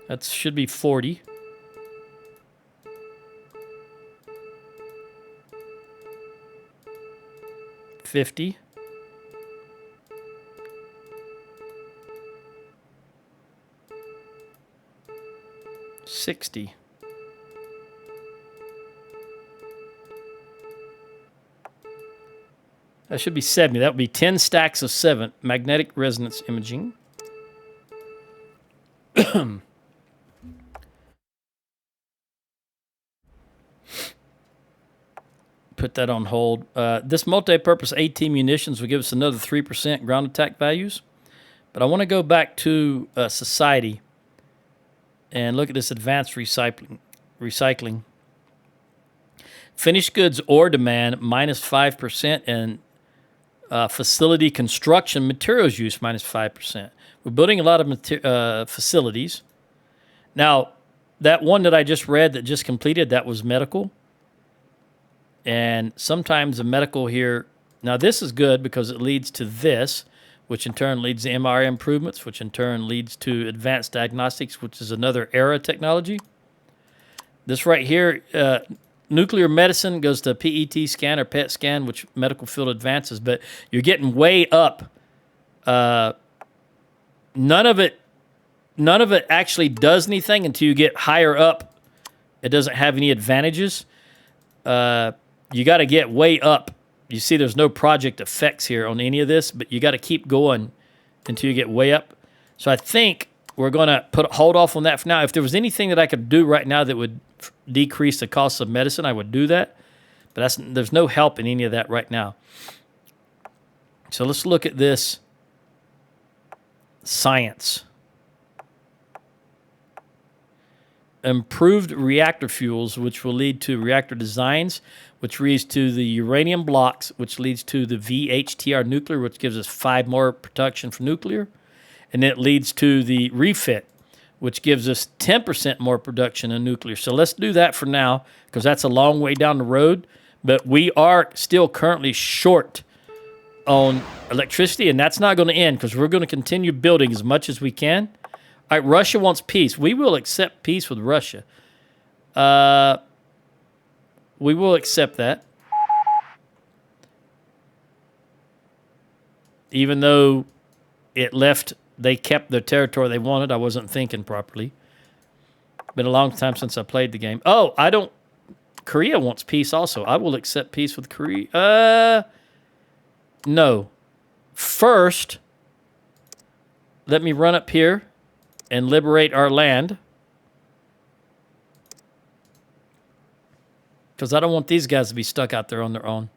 That should be 40. $50. $60. That should be 70. That would be 10 stacks of 7. Magnetic resonance imaging. Put that on hold. This multi-purpose AT munitions will give us another 3% ground attack values. But I want to go back to society and look at this advanced recycling. Finished goods ore demand minus 5%, and facility construction materials use minus 5%. We're building a lot of facilities. Now, that one that I just read that just completed, that was medical. And sometimes the medical here, now this is good because it leads to this, which in turn leads to MR improvements, which in turn leads to advanced diagnostics, which is another era technology. This right here, nuclear medicine goes to PET scan or PET scan, which medical field advances, but you're getting way up. None of it actually does anything until you get higher up. It doesn't have any advantages. You got to get way up. You see there's no project effects here on any of this, but you got to keep going until you get way up. So I think we're going to hold off on that for now. If there was anything that I could do right now that would decrease the cost of medicine, I would do that. But there's no help in any of that right now. So let's look at this science. Improved reactor fuels, which will lead to reactor designs, which leads to the uranium blocks, which leads to the VHTR nuclear, which gives us 5 more production for nuclear. And it leads to the refit, which gives us 10% more production in nuclear. So let's do that for now, because that's a long way down the road. But we are still currently short on electricity, and that's not going to end, because we're going to continue building as much as we can. All right, Russia wants peace. We will accept peace with Russia. We will accept that. Even though they kept the territory they wanted. I wasn't thinking properly. Been a long time since I played the game. Oh, Korea wants peace also. I will accept peace with Korea. No. First, let me run up here and liberate our land. Because I don't want these guys to be stuck out there on their own.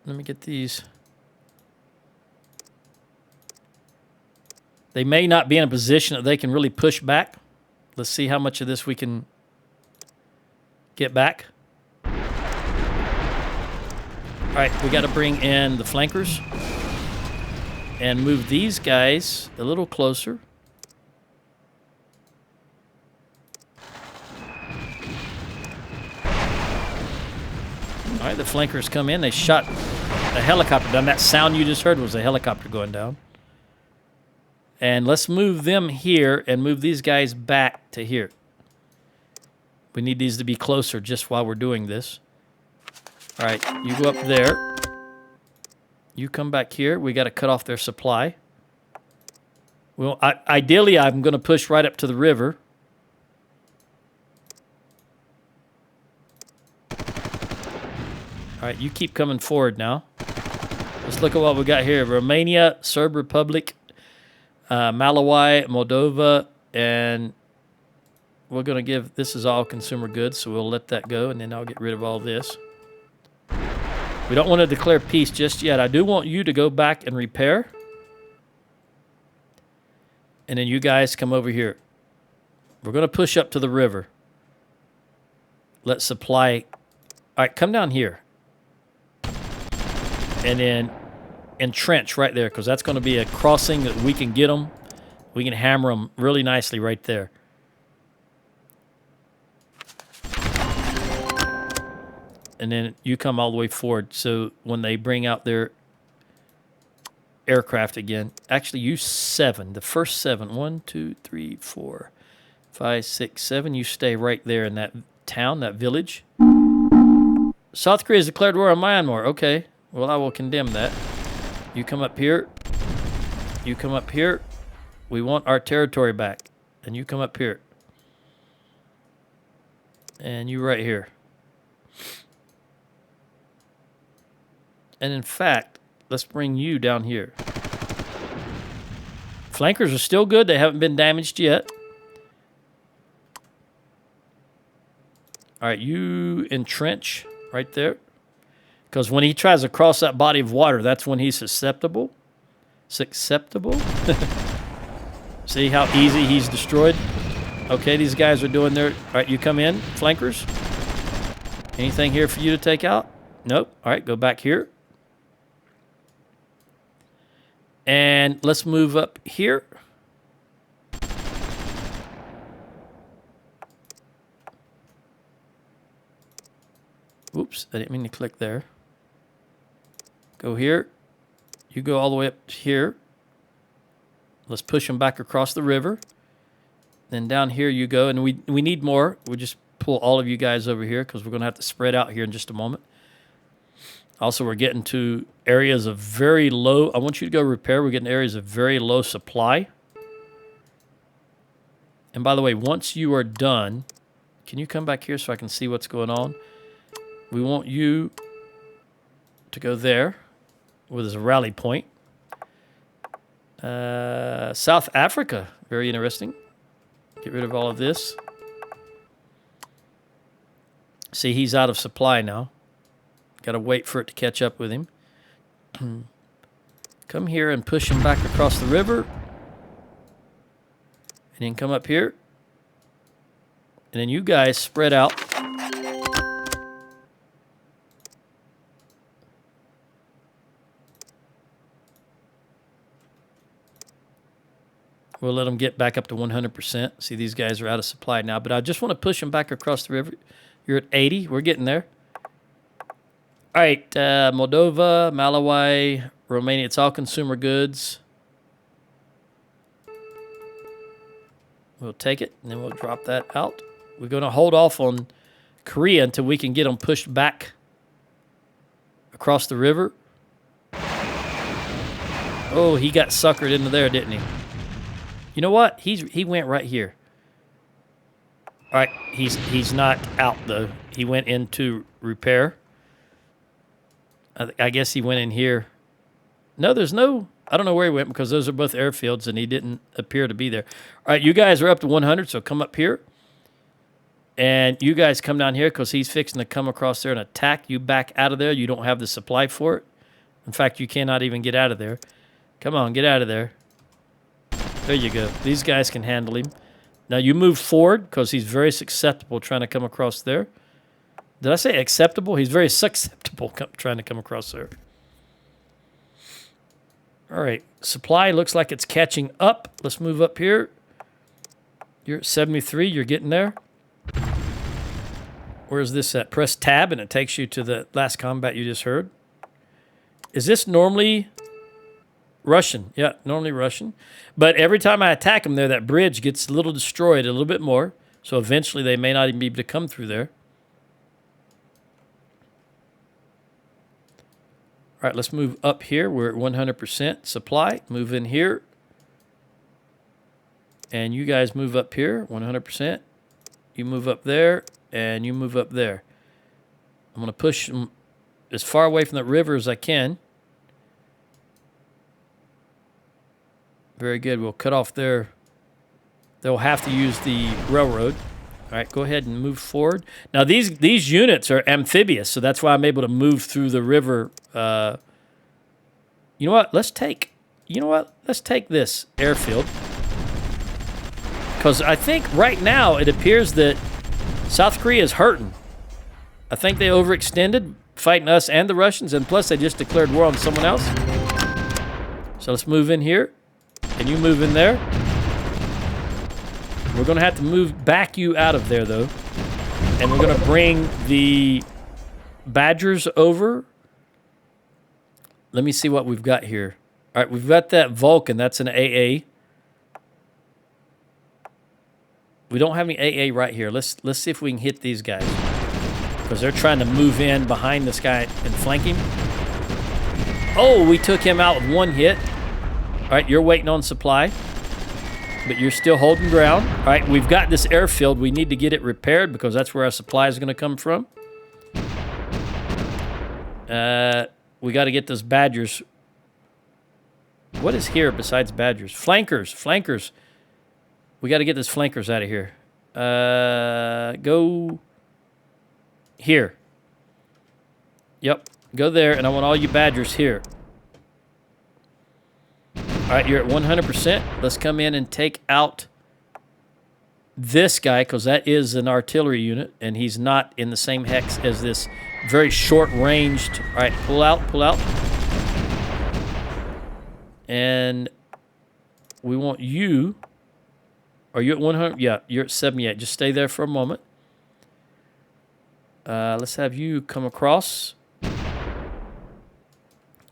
Let me get these. They may not be in a position that they can really push back. Let's see how much of this we can get back. All right, we got to bring in the flankers and move these guys a little closer. All right, the flankers come in. They shot a helicopter down. That sound you just heard was a helicopter going down. And let's move them here and move these guys back to here. We need these to be closer just while we're doing this. All right, you go up there. You come back here. We got to cut off their supply. Well, ideally, I'm going to push right up to the river. All right, you keep coming forward now. Let's look at what we got here. Romania, Serb Republic, Malawi, Moldova, and we're going to give, this is all consumer goods, so we'll let that go, and then I'll get rid of all this. We don't want to declare peace just yet. I do want you to go back and repair. And then you guys come over here. We're going to push up to the river. Let's supply. All right, come down here. And then entrench right there, because that's going to be a crossing that we can get them. We can hammer them really nicely right there. And then you come all the way forward. So when they bring out their aircraft again, actually use 7. The first 7. 1, 2, 3, 4, 5, 6, 7. You stay right there in that town, that village. South Korea has declared war on Myanmar. Okay. Well, I will condemn that. You come up here. You come up here. We want our territory back. And you come up here. And you right here. And in fact, let's bring you down here. Flankers are still good. They haven't been damaged yet. All right, you entrench right there. Because when he tries to cross that body of water, that's when he's susceptible. Susceptible? See how easy he's destroyed? Okay, these guys are doing their... All right, you come in, flankers. Anything here for you to take out? Nope. All right, go back here. And let's move up here. Oops, I didn't mean to click there. Go here. You go all the way up here. Let's push them back across the river. Then down here you go. And we need more. We'll just pull all of you guys over here because we're going to have to spread out here in just a moment. Also, we're getting to areas of very low... I want you to go repair. We're getting areas of very low supply. And by the way, once you are done... Can you come back here so I can see what's going on? We want you to go there with a rally point. South Africa. Very interesting. Get rid of all of this. See, he's out of supply now. Got to wait for it to catch up with him. Come here and push him back across the river. And then come up here. And then you guys spread out. We'll let them get back up to 100%. See, these guys are out of supply now. But I just want to push them back across the river. You're at 80. We're getting there. All right, Moldova, Malawi, Romania. It's all consumer goods. We'll take it, and then we'll drop that out. We're going to hold off on Korea until we can get them pushed back across the river. Oh, he got suckered into there, didn't he? You know what? He went right here. All right, he's not out, though. He went into repair. I guess he went in here. No, there's no... I don't know where he went because those are both airfields, and he didn't appear to be there. All right, you guys are up to 100, so come up here. And you guys come down here because he's fixing to come across there and attack you back out of there. You don't have the supply for it. In fact, you cannot even get out of there. Come on, get out of there. There you go. These guys can handle him. Now you move forward because he's very susceptible trying to come across there. Did I say acceptable? He's very susceptible trying to come across there. All right, supply looks like it's catching up. Let's move up here. You're at 73. You're getting there. Where's this at? Press tab, and it takes you to the last combat you just heard. Is this normally Russian? Yeah, normally Russian. But every time I attack them there, that bridge gets a little destroyed, a little bit more. So eventually they may not even be able to come through there. All right, let's move up here. We're at 100% supply. Move in here. And you guys move up here, 100%. You move up there, and you move up there. I'm going to push them as far away from the river as I can. Very good. We'll cut off there. They'll have to use the railroad. All right, go ahead and move forward. Now, these units are amphibious, so that's why I'm able to move through the river. You know what? Let's take this airfield. Because I think right now it appears that South Korea is hurting. I think they overextended, fighting us and the Russians, and plus they just declared war on someone else. So let's move in here, and you move in there. We're going to have to back you out of there, though. And we're going to bring the Badgers over. Let me see what we've got here. All right, we've got that Vulcan. That's an AA. We don't have any AA right here. Let's see if we can hit these guys. Because they're trying to move in behind this guy and flank him. Oh, we took him out with one hit. All right, you're waiting on supply. But you're still holding ground. All right, we've got this airfield. We need to get it repaired because that's where our supply is going to come from. We got to get those Badgers. What is here besides Badgers? Flankers. We got to get those flankers out of here. Go here. Yep, go there, and I want all you Badgers here. All right, you're at 100%. Let's come in and take out this guy because that is an artillery unit, and he's not in the same hex as this very short-ranged. All right, pull out. And we want you. Are you at 100? Yeah, you're at 78. Just stay there for a moment. Let's have you come across.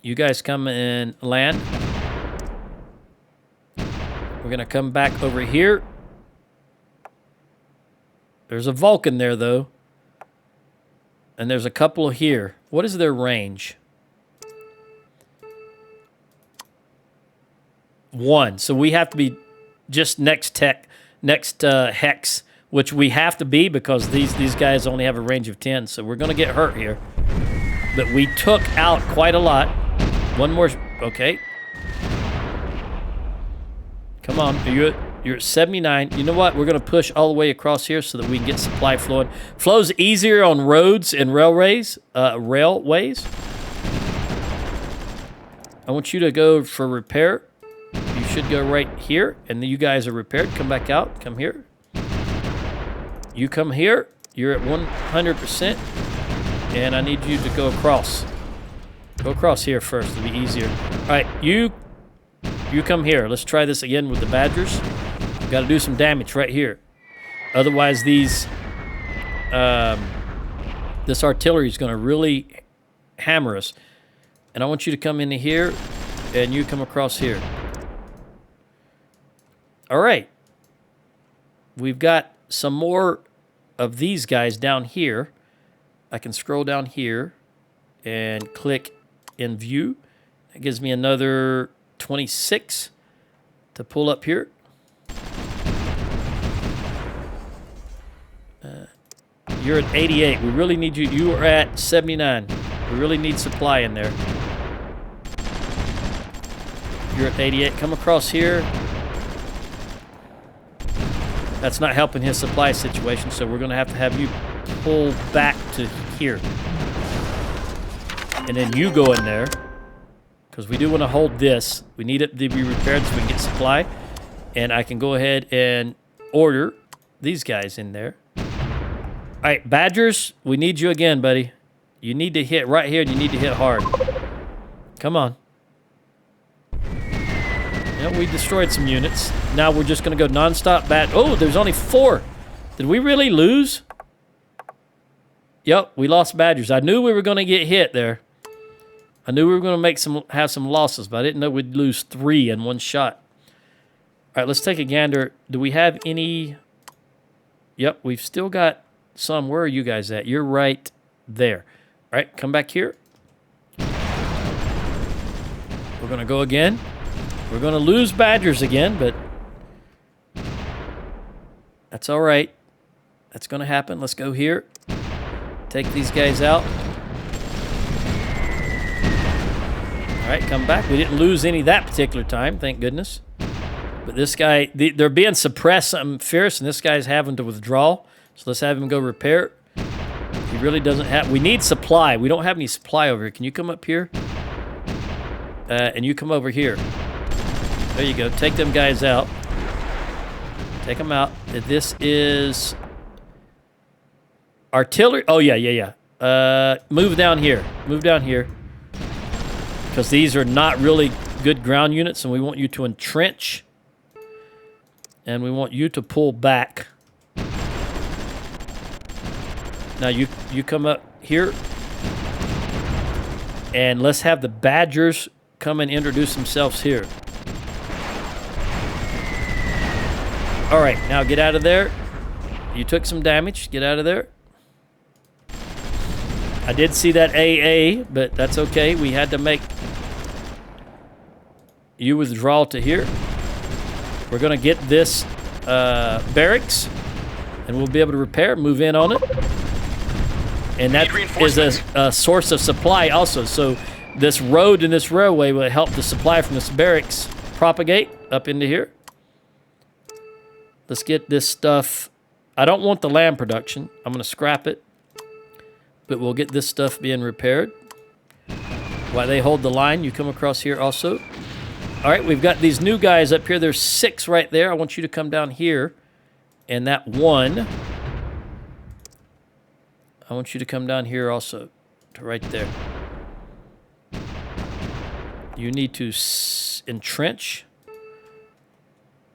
You guys come and land. We're going to come back over here. There's a Vulcan there, though. And there's a couple here. What is their range? 1. So we have to be just next hex, which we have to be because these guys only have a range of 10. So we're going to get hurt here. But we took out quite a lot. One more. Okay. Come on, you're at 79. You know what? We're going to push all the way across here so that we can get supply flowing. Flows easier on roads and railways. I want you to go for repair. You should go right here, and then you guys are repaired. Come back out. Come here. You come here. You're at 100%, and I need you to go across. Go across here first. It'll be easier. All right, you come here. Let's try this again with the Badgers. We've got to do some damage right here. Otherwise, this artillery is going to really hammer us. And I want you to come into here, and you come across here. All right. We've got some more of these guys down here. I can scroll down here and click in view. It gives me another 26 to pull up here. You're at 88. We really need you. You are at 79. We really need supply in there. You're at 88. Come across here. That's not helping his supply situation, so we're going to have you pull back to here. And then you go in there, because we do want to hold this. We need it to be repaired so we can get supply. And I can go ahead and order these guys in there. All right, Badgers, we need you again, buddy. You need to hit right here, and you need to hit hard. Come on. Yeah, we destroyed some units. Now we're just going to go nonstop bat. Oh, there's only 4. Did we really lose? Yep, we lost Badgers. I knew we were going to get hit there. I knew we were going to have some losses, but I didn't know we'd lose 3 in one shot. All right, let's take a gander. Do we have any? Yep, we've still got some. Where are you guys at? You're right there. All right, come back here. We're going to go again. We're going to lose Badgers again, but that's all right. That's going to happen. Let's go here. Take these guys out. All right, come back. We didn't lose any that particular time, thank goodness. But this guy, they're being suppressed something fierce, and this guy's having to withdraw. So let's have him go repair. He really doesn't have... We need supply. We don't have any supply over here. Can you come up here? And you come over here. There you go. Take them guys out. Take them out. This is... artillery. Oh, yeah. Move down here. Move down here. Because these are not really good ground units, and we want you to entrench. And we want you to pull back. Now you come up here. And let's have the Badgers come and introduce themselves here. All right, now get out of there. You took some damage. Get out of there. I did see that AA, but that's okay. We had to make you withdraw to here. We're going to get this barracks, and we'll be able to repair, move in on it. And that is a source of supply also. So this road and this railway will help the supply from this barracks propagate up into here. Let's get this stuff. I don't want the land production. I'm going to scrap it. But we'll get this stuff being repaired. While they hold the line, you come across here also. All right, we've got these new guys up here. There's 6 right there. I want you to come down here. And that 1... I want you to come down here also, to right there. You need to entrench.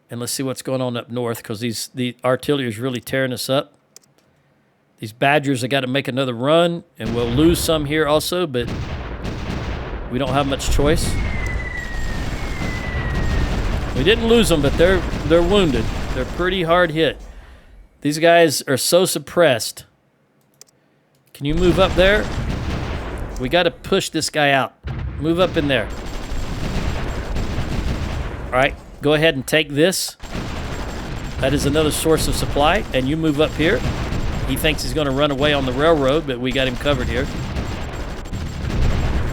And let's see what's going on up north, because the artillery is really tearing us up. These Badgers have got to make another run, and we'll lose some here also, but we don't have much choice. We didn't lose them, but they're wounded. They're pretty hard hit. These guys are so suppressed. Can you move up there? We got to push this guy out. Move up in there. All right, go ahead and take this. That is another source of supply. And you move up here. He thinks he's going to run away on the railroad, but we got him covered here.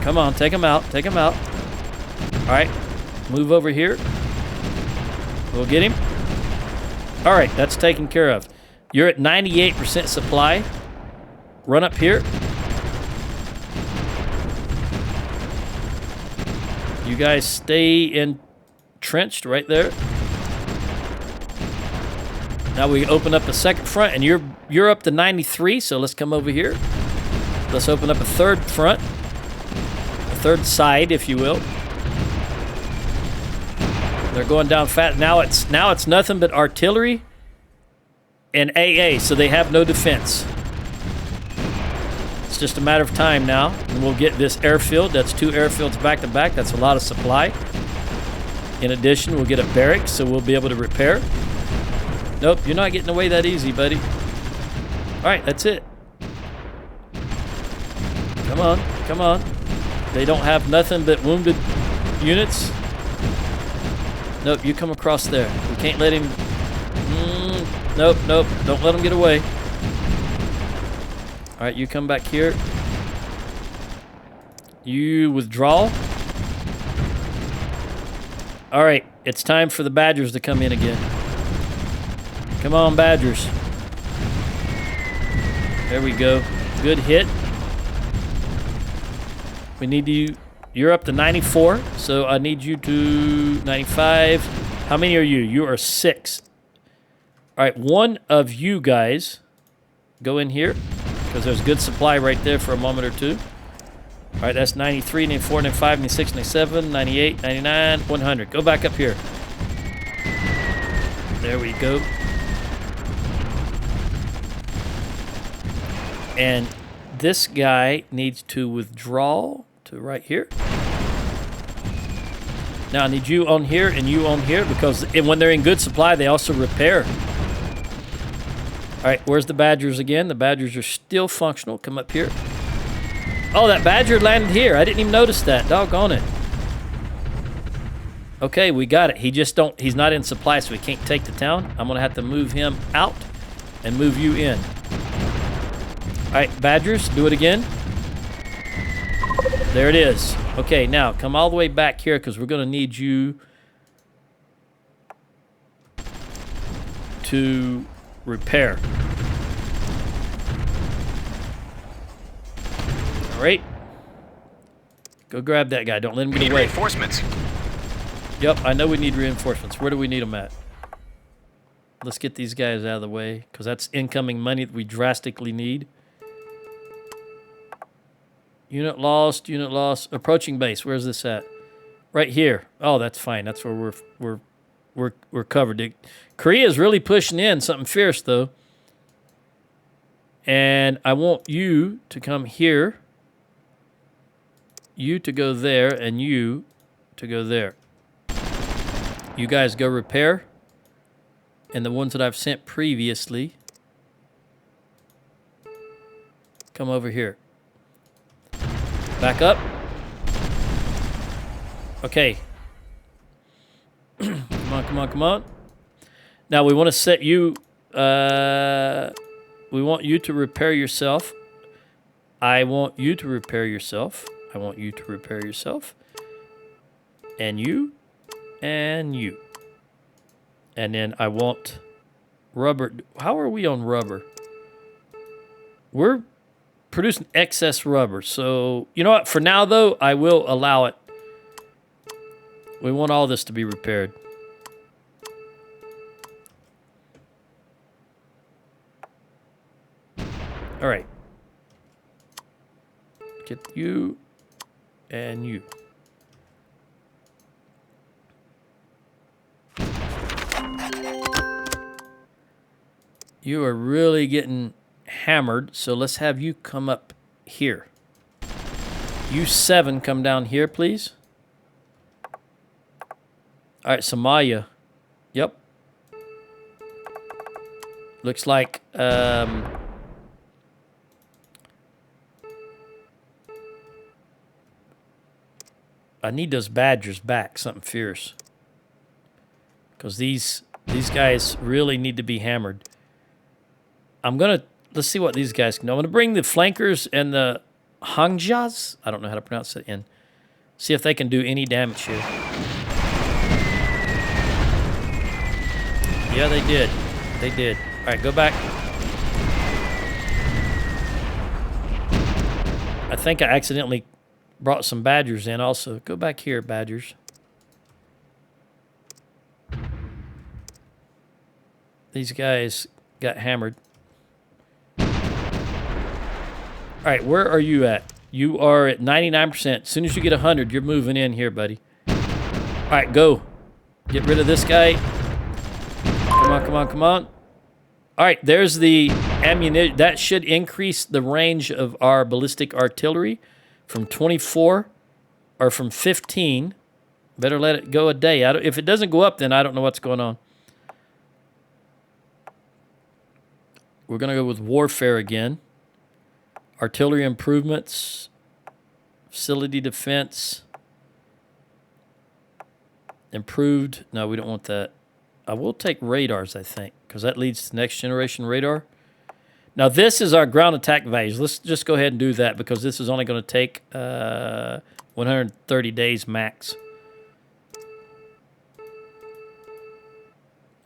Come on, take him out. Take him out. All right, move over here. We'll get him. All right, that's taken care of. You're at 98% supply. Run up here. You guys stay entrenched right there. Now we open up a second front, and you're up to 93, so let's come over here. Let's open up a third front. A third side, if you will. They're going down fast. Now it's nothing but artillery and AA, so they have no defense. It's just a matter of time now. And we'll get this airfield. That's 2 airfields back to back. That's a lot of supply. In addition, we'll get a barracks, so we'll be able to repair. Nope, you're not getting away that easy, buddy. All right, that's it. Come on, come on. They don't have nothing but wounded units. Nope, you come across there. We can't let him... Nope, nope, don't let him get away. All right, you come back here. You withdraw. All right, it's time for the Badgers to come in again. Come on, Badgers. There we go. Good hit. We need you. You're up to 94, so I need you to 95. How many are you? You are 6. All right, one of you guys go in here because there's good supply right there for a moment or two. All right, that's 93, 94, 95, 96, 97, 98, 99, 100. Go back up here. There we go. And this guy needs to withdraw to right here. Now I need you on here and you on here because when they're in good supply, they also repair. All right, where's the Badgers again? The Badgers are still functional. Come up here. Oh, that Badger landed here. I didn't even notice that. Doggone it. Okay, we got it. He's not in supply, so we can't take the town. I'm gonna have to move him out and move you in. All right, Badgers, do it again. There it is. Okay, now come all the way back here because we're gonna need you to repair. All right. Go grab that guy. Don't let him get away. Reinforcements. Yep, I know we need reinforcements. Where do we need them at? Let's get these guys out of the way because that's incoming money that we drastically need. Unit lost, unit lost. Approaching base. Where's this at? Right here. Oh, that's fine. That's where we're covered. Korea's really pushing in something fierce though. And I want you to come here. You to go there and you to go there. You guys go repair. And the ones that I've sent previously come over here. Back up. Okay. Come on, come on, come on. Now we want to set you, we want you to repair yourself. I want you to repair yourself. I want you to repair yourself. And you. And you. And then I want rubber. How are we on rubber? We're producing excess rubber. So, you know what? For now, though, I will allow it. We want all this to be repaired. All right. Get you and you. You are really getting hammered, so let's have you come up here. You 7 come down here, please. All right, Somalia. Yep. Looks like I need those Badgers back, something fierce. Because these guys really need to be hammered. Let's see what these guys can do. I'm gonna bring the flankers and the Hangjas. I don't know how to pronounce it in. See if they can do any damage here. Yeah, they did. They did. All right, go back. I think I accidentally brought some Badgers in also. Go back here, Badgers. These guys got hammered. All right, where are you at? You are at 99%. As soon as you get 100, you're moving in here, buddy. All right, go. Get rid of this guy. Come on, come on, come on. All right, there's the ammunition. That should increase the range of our ballistic artillery from 24 or from 15. Better let it go a day. If it doesn't go up, then I don't know what's going on. We're going to go with warfare again. Artillery improvements. Facility defense. Improved. No, we don't want that. I will take radars, I think, because that leads to next generation radar. Now, this is our ground attack values. Let's just go ahead and do that because this is only going to take 130 days max.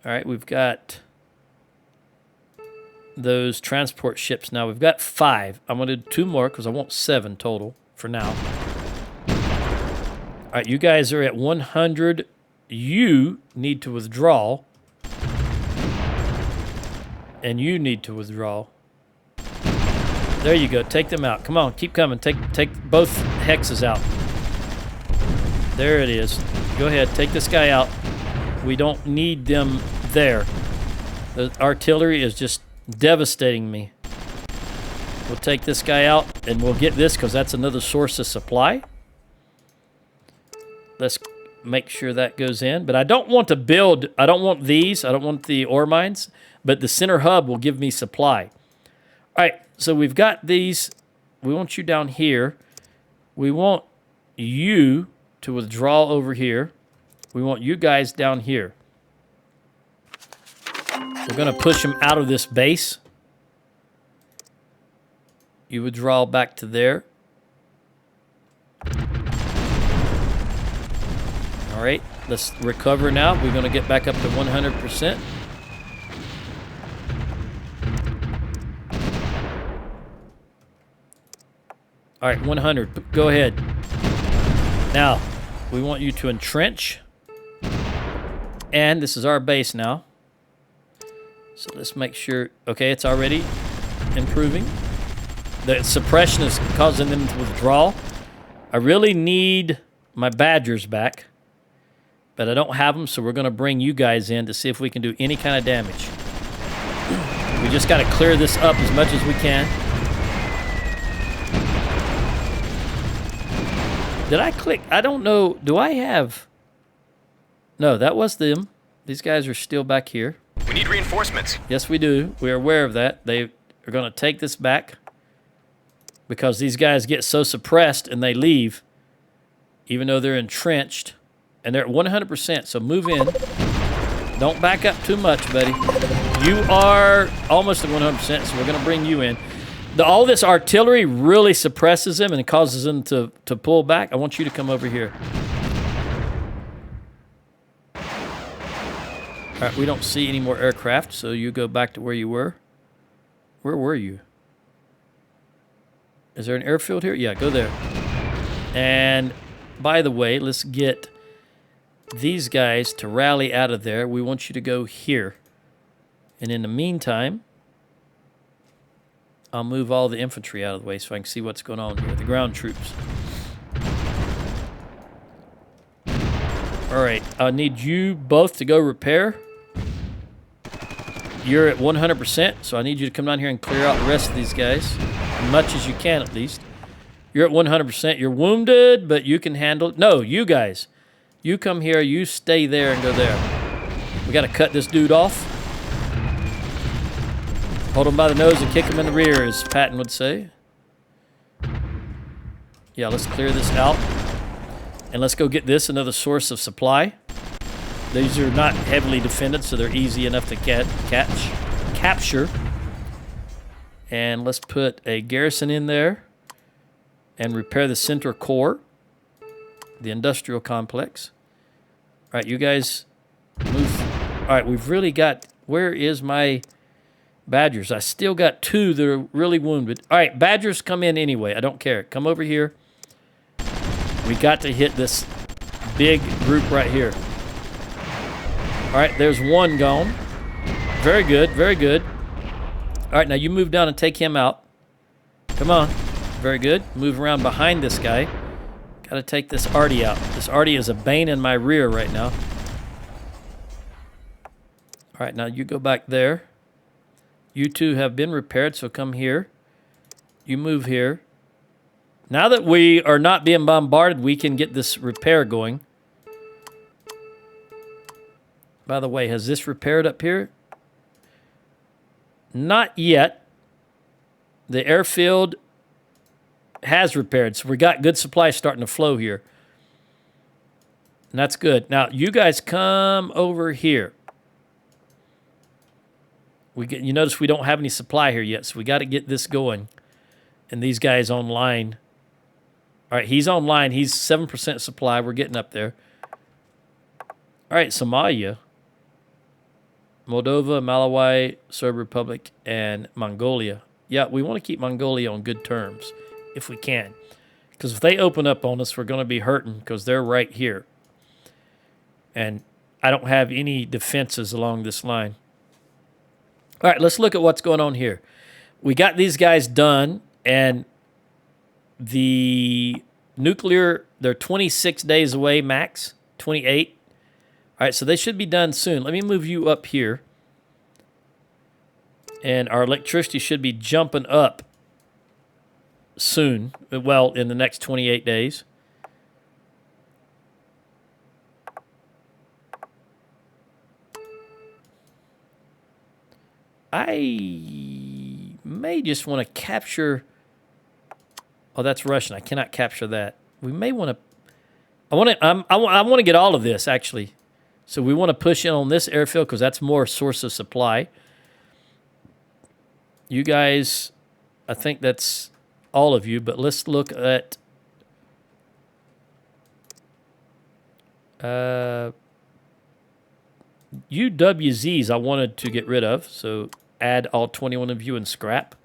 All right, we've got those transport ships now. We've got 5. I'm going to do 2 more because I want 7 total for now. All right, you guys are at 100. You need to withdraw. And you need to withdraw. There you go. Take them out. Come on, keep coming. Take both hexes out. There it is. Go ahead, take this guy out. We don't need them there. The artillery is just devastating me. We'll take this guy out, and we'll get this because that's another source of supply. Let's make sure that goes in. But I don't want to build. I don't want these. I don't want the ore mines. But the center hub will give me supply. All right, so we've got these. We want you down here. We want you to withdraw over here. We want you guys down here. We're going to push them out of this base. You withdraw back to there. All right, let's recover now. We're going to get back up to 100%. All right, 100. Go ahead. Now, we want you to entrench. And this is our base now. So let's make sure. Okay, it's already improving. The suppression is causing them to withdraw. I really need my badgers back. But I don't have them, so we're going to bring you guys in to see if we can do any kind of damage. We just got to clear this up as much as we can. Did I click? I don't know. Do I have... No, that was them. These guys are still back here. We need reinforcements. Yes, we do. We are aware of that. They are going to take this back because these guys get so suppressed and they leave, even though they're entrenched. And they're at 100%, so move in. Don't back up too much, buddy. You are almost at 100%, so we're going to bring you in. All this artillery really suppresses them and causes them to pull back. I want you to come over here. All right, we don't see any more aircraft, so you go back to where you were. Where were you? Is there an airfield here? Yeah, go there. And by the way, let's get these guys to rally out of there. We want you to go here. And in the meantime, I'll move all the infantry out of the way so I can see what's going on here. The ground troops. All right, I need you both to go repair. You're at 100%, so I need you to come down here and clear out the rest of these guys. As much as you can, at least. You're at 100%. You're wounded, but you can handle it. No, you guys. You come here, you stay there and go there. We got to cut this dude off. Hold him by the nose and kick him in the rear, as Patton would say. Yeah, let's clear this out. And let's go get this, another source of supply. These are not heavily defended, so they're easy enough to capture. And let's put a garrison in there and repair the center core, the industrial complex. All right, you guys move. All right, we've really got... Where is my badgers? I still got 2 that are really wounded. All right, badgers, come in anyway. I don't care. Come over here. We got to hit this big group right here. All right, there's 1 gone. Very good, very good. All right, now you move down and take him out. Come on. Very good. Move around behind this guy. Got to take this Artie out. This Artie is a bane in my rear right now. All right, now you go back there. You two have been repaired, so come here. You move here. Now that we are not being bombarded, we can get this repair going. By the way, has this repaired up here? Not yet. The airfield has repaired, so we got good supply starting to flow here. And that's good. Now, you guys come over here. You notice we don't have any supply here yet, so we got to get this going. And these guys online. All right, he's online. He's 7% supply. We're getting up there. All right, Somalia. Moldova, Malawi, Serb Republic, and Mongolia. Yeah, we want to keep Mongolia on good terms, if we can. Because if they open up on us, we're going to be hurting because they're right here. And I don't have any defenses along this line. All right, let's look at what's going on here. We got these guys done, and the nuclear, they're 26 days away max, 28. All right, so they should be done soon. Let me move you up here. And our electricity should be jumping up soon. Well, in the next 28 days. I may just want to capture... Oh, that's Russian. I cannot capture that. We may want to... I want to get all of this, actually. So we want to push in on this airfield because that's more source of supply. You guys, I think that's all of you, but let's look at UWZs I wanted to get rid of, so add all 21 of you and scrap.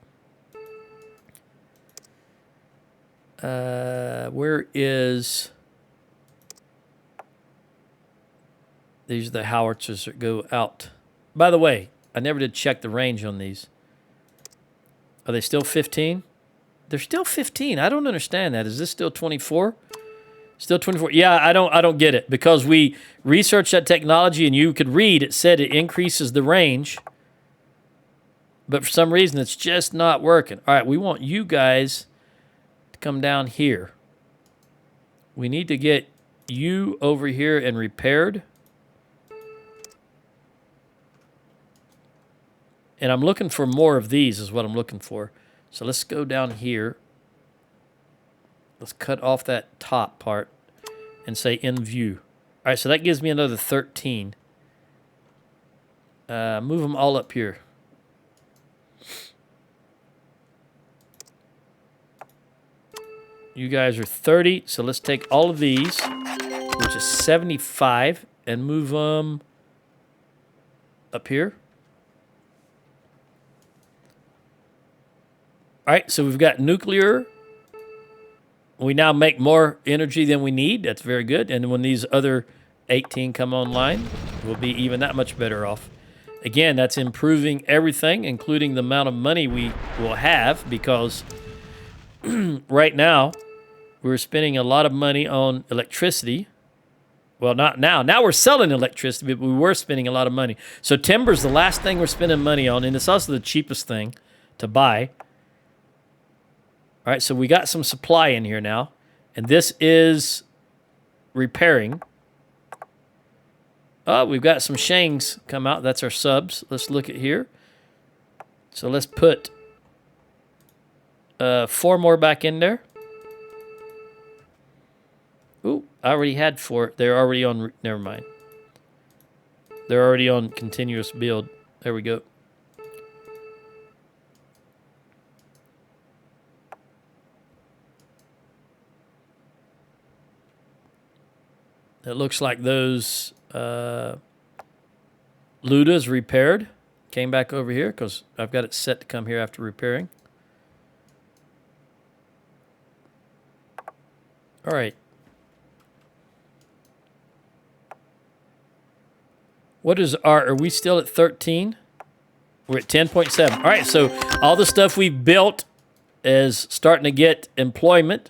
Where is... These are the howitzers that go out. By the way, I never did check the range on these. Are they still 15? They're still 15. I don't understand that. Is this still 24? Still 24. Yeah, I don't get it. Because we researched that technology and you could read it said it increases the range. But for some reason it's just not working. All right, we want you guys to come down here. We need to get you over here and repaired. And I'm looking for more of these is what I'm looking for. So let's go down here. Let's cut off that top part and say in view. All right, so that gives me another 13. Move them all up here. You guys are 30, so let's take all of these, which is 75, and move them up here. All right, so we've got nuclear. We now make more energy than we need. That's very good. And when these other 18 come online, we'll be even that much better off. Again, that's improving everything, including the amount of money we will have, because right now we're spending a lot of money on electricity. Well, not now. Now we're selling electricity, but we were spending a lot of money. So timber's the last thing we're spending money on, and it's also the cheapest thing to buy. All right, so we got some supply in here now, and this is repairing. Oh, we've got some Shangs come out. That's our subs. Let's look at here. So let's put 4 more back in there. Ooh, I already had 4. They're already on, never mind. They're already on continuous build. There we go. It looks like those Luda's repaired. Came back over here because I've got it set to come here after repairing. All right. What is our, are we still at 13? We're at 10.7. All right, so all the stuff we've built is starting to get employment.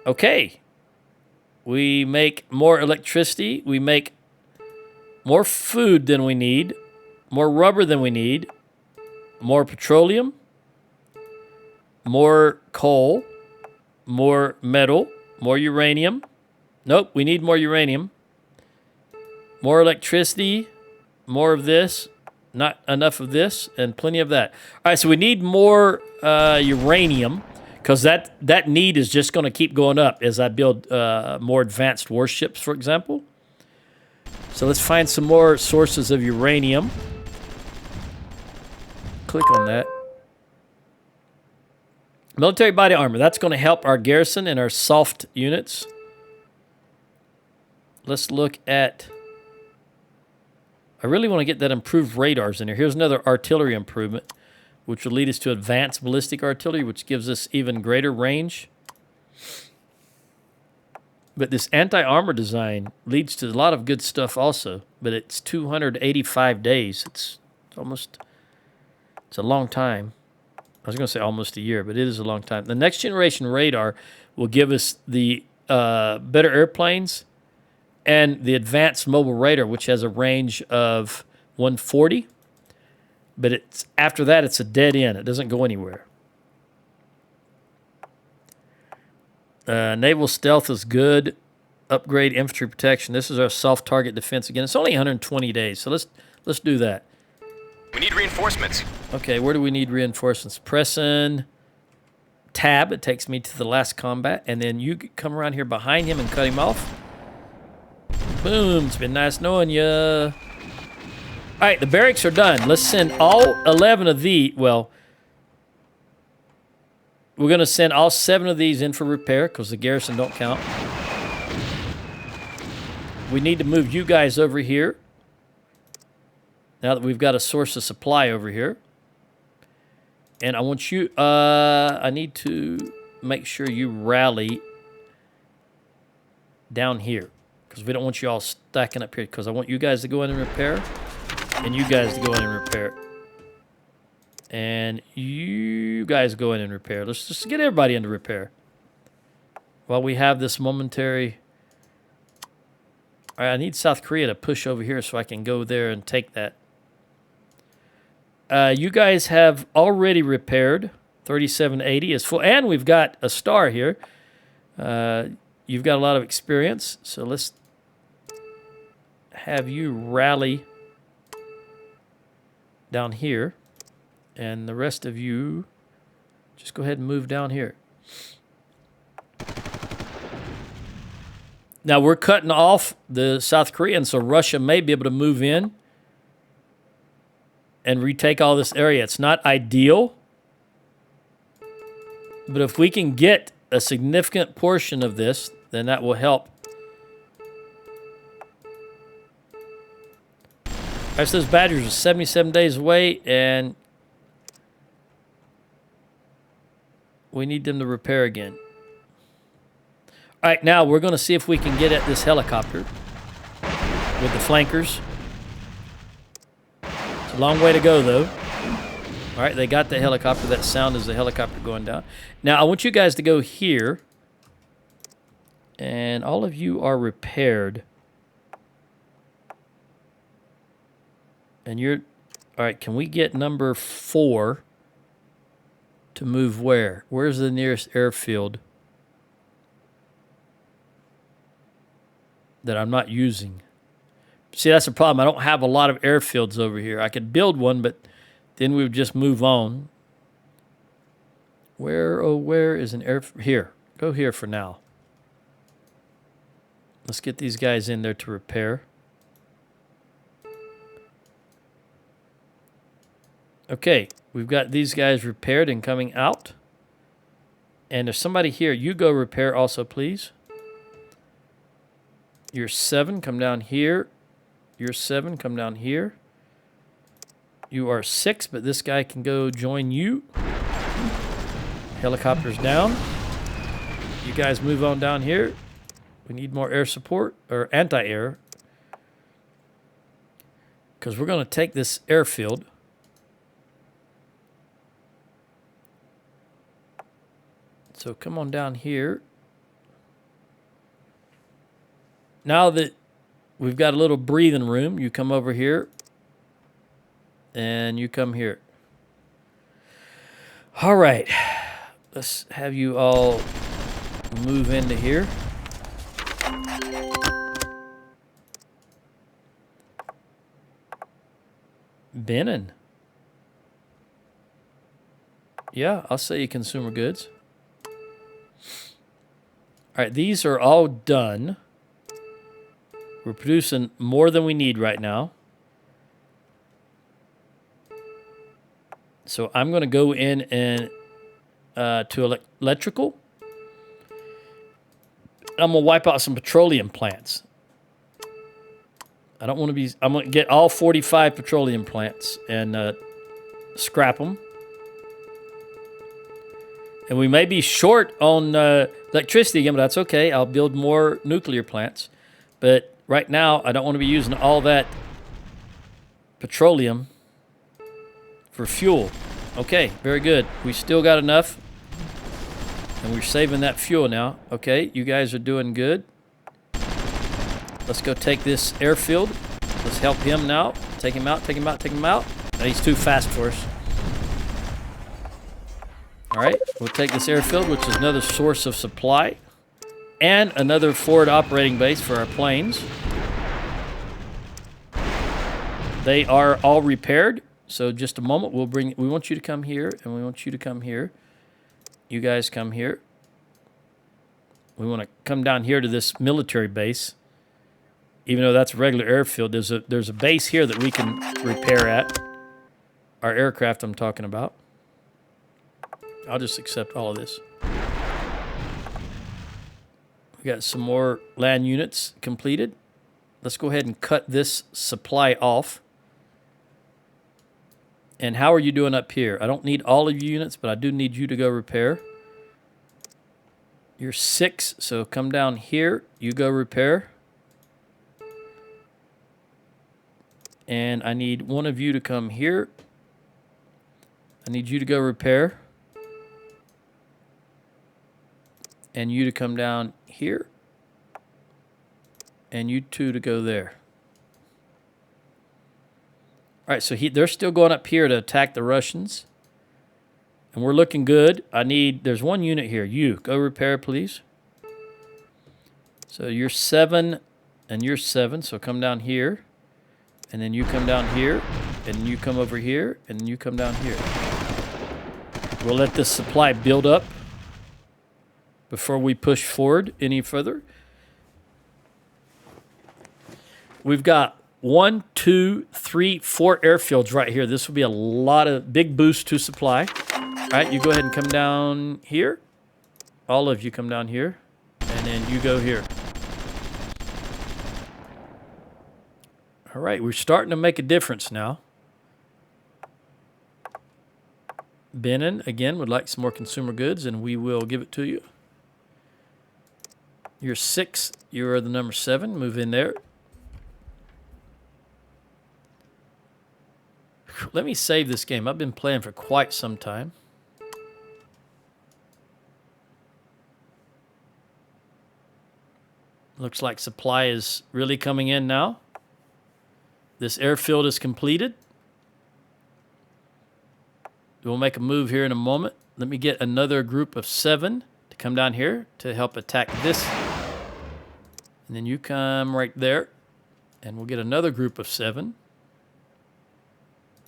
Okay. We make more electricity. We make more food than we need. More rubber than we need. more petroleum, more coal, more metal, more uranium. Nope, we need more uranium. More electricity, more of this, not enough of this, and plenty of that. All right, so we need more uranium because that need is just going to keep going up as I build more advanced warships, for example. So let's find some more sources of uranium. Click on that. Military body armor. That's going to help our garrison and our soft units. Let's look at... I really want to get that improved radars in here. Here's another artillery improvement, which will lead us to advanced ballistic artillery, which gives us even greater range. But this anti-armor design leads to a lot of good stuff also. But it's 285 days. It's a long time. I was going to say almost a year, but it is a long time. The next generation radar will give us the better airplanes and the advanced mobile radar, which has a range of 140. But it's after that, it's a dead end. It doesn't go anywhere. Naval stealth is good. Upgrade infantry protection. This is our soft target defense again. It's only 120 days, so let's do that. We need reinforcements. Okay, where do we need reinforcements? Press in tab. It takes me to the last combat, and then you come around here behind him and cut him off. Boom. It's been nice knowing you. All right, the barracks are done. Let's send all 11 of these. Well, we're going to send all 7 of these in for repair because the garrison don't count. We need to move you guys over here. Now that we've got a source of supply over here. And I want you... I need to make sure you rally down here. Because we don't want you all stacking up here. Because I want you guys to go in and repair. And you guys to go in and repair. And you guys go in and repair. Let's just get everybody into repair. While we have this momentary... All right, I need South Korea to push over here so I can go there and take that. You guys have already repaired. 3780 is full. And we've got a star here. You've got a lot of experience. So let's have you rally down here. And the rest of you, just go ahead and move down here. Now, we're cutting off the South Koreans, so Russia may be able to move in and retake all this area. It's not ideal, but if we can get a significant portion of this, then that will help. All right, so those Badgers are 77 days away, and we need them to repair again. All right, now we're going to see if we can get at this helicopter with the flankers. It's a long way to go, though. All right, they got the helicopter. That sound is the helicopter going down. Now, I want you guys to go here. And all of you are repaired. And you're... All right, can we get number 4 to move where? Where's the nearest airfield that I'm not using? See, that's the problem. I don't have a lot of airfields over here. I could build one, but then we would just move on. Where is an air... Here. Go here for now. Let's get these guys in there to repair. Okay, we've got these guys repaired and coming out. And there's somebody here. You go repair also, please. You're 7, come down here. You're 7, come down here. You are 6, but this guy can go join you. Helicopter's down. You guys move on down here. We need more air support, or anti-air. Because we're going to take this airfield. So come on down here. Now that we've got a little breathing room, you come over here. And you come here. All right. Let's have you all move into here. Benin. Yeah, I'll say consumer goods. All right, these are all done. We're producing more than we need right now. So I'm going to go in and to electrical. I'm going to wipe out some petroleum plants. I don't want to be... I'm going to get all 45 petroleum plants and scrap them. And we may be short on electricity again, but that's okay. I'll build more nuclear plants. But right now, I don't want to be using all that petroleum for fuel. Okay, very good. We still got enough. And we're saving that fuel now. Okay, you guys are doing good. Let's go take this airfield. Let's help him now. Take him out, take him out, take him out. No, he's too fast for us. All right, we'll take this airfield, which is another source of supply, and another forward operating base for our planes. They are all repaired, so just a moment. We want you to come here, and we want you to come here. You guys come here. We want to come down here to this military base, even though that's a regular airfield. There's a base here that we can repair at. Our aircraft I'm talking about. I'll just accept all of this. We got some more land units completed. Let's go ahead and cut this supply off. And how are you doing up here? I don't need all of your units, but I do need you to go repair. You're 6, so come down here. You go repair. And I need one of you to come here. I need you to go repair. And you to come down here. And you two to go there. All right, so they're still going up here to attack the Russians. And we're looking good. There's one unit here. You, go repair, please. So you're 7 and you're 7, so come down here. And then you come down here. And you come over here. And you come down here. We'll let this supply build up before we push forward any further. We've got 1, 2, 3, 4 airfields right here. This will be a lot of big boost to supply. All right, you go ahead and come down here. All of you come down here. And then you go here. All right, we're starting to make a difference now. Benin, again, would like some more consumer goods, and we will give it to you. You're 6. You are the number 7. Move in there. Let me save this game. I've been playing for quite some time. Looks like supply is really coming in now. This airfield is completed. We'll make a move here in a moment. Let me get another group of 7 to come down here to help attack this. And then you come right there. And we'll get another group of 7.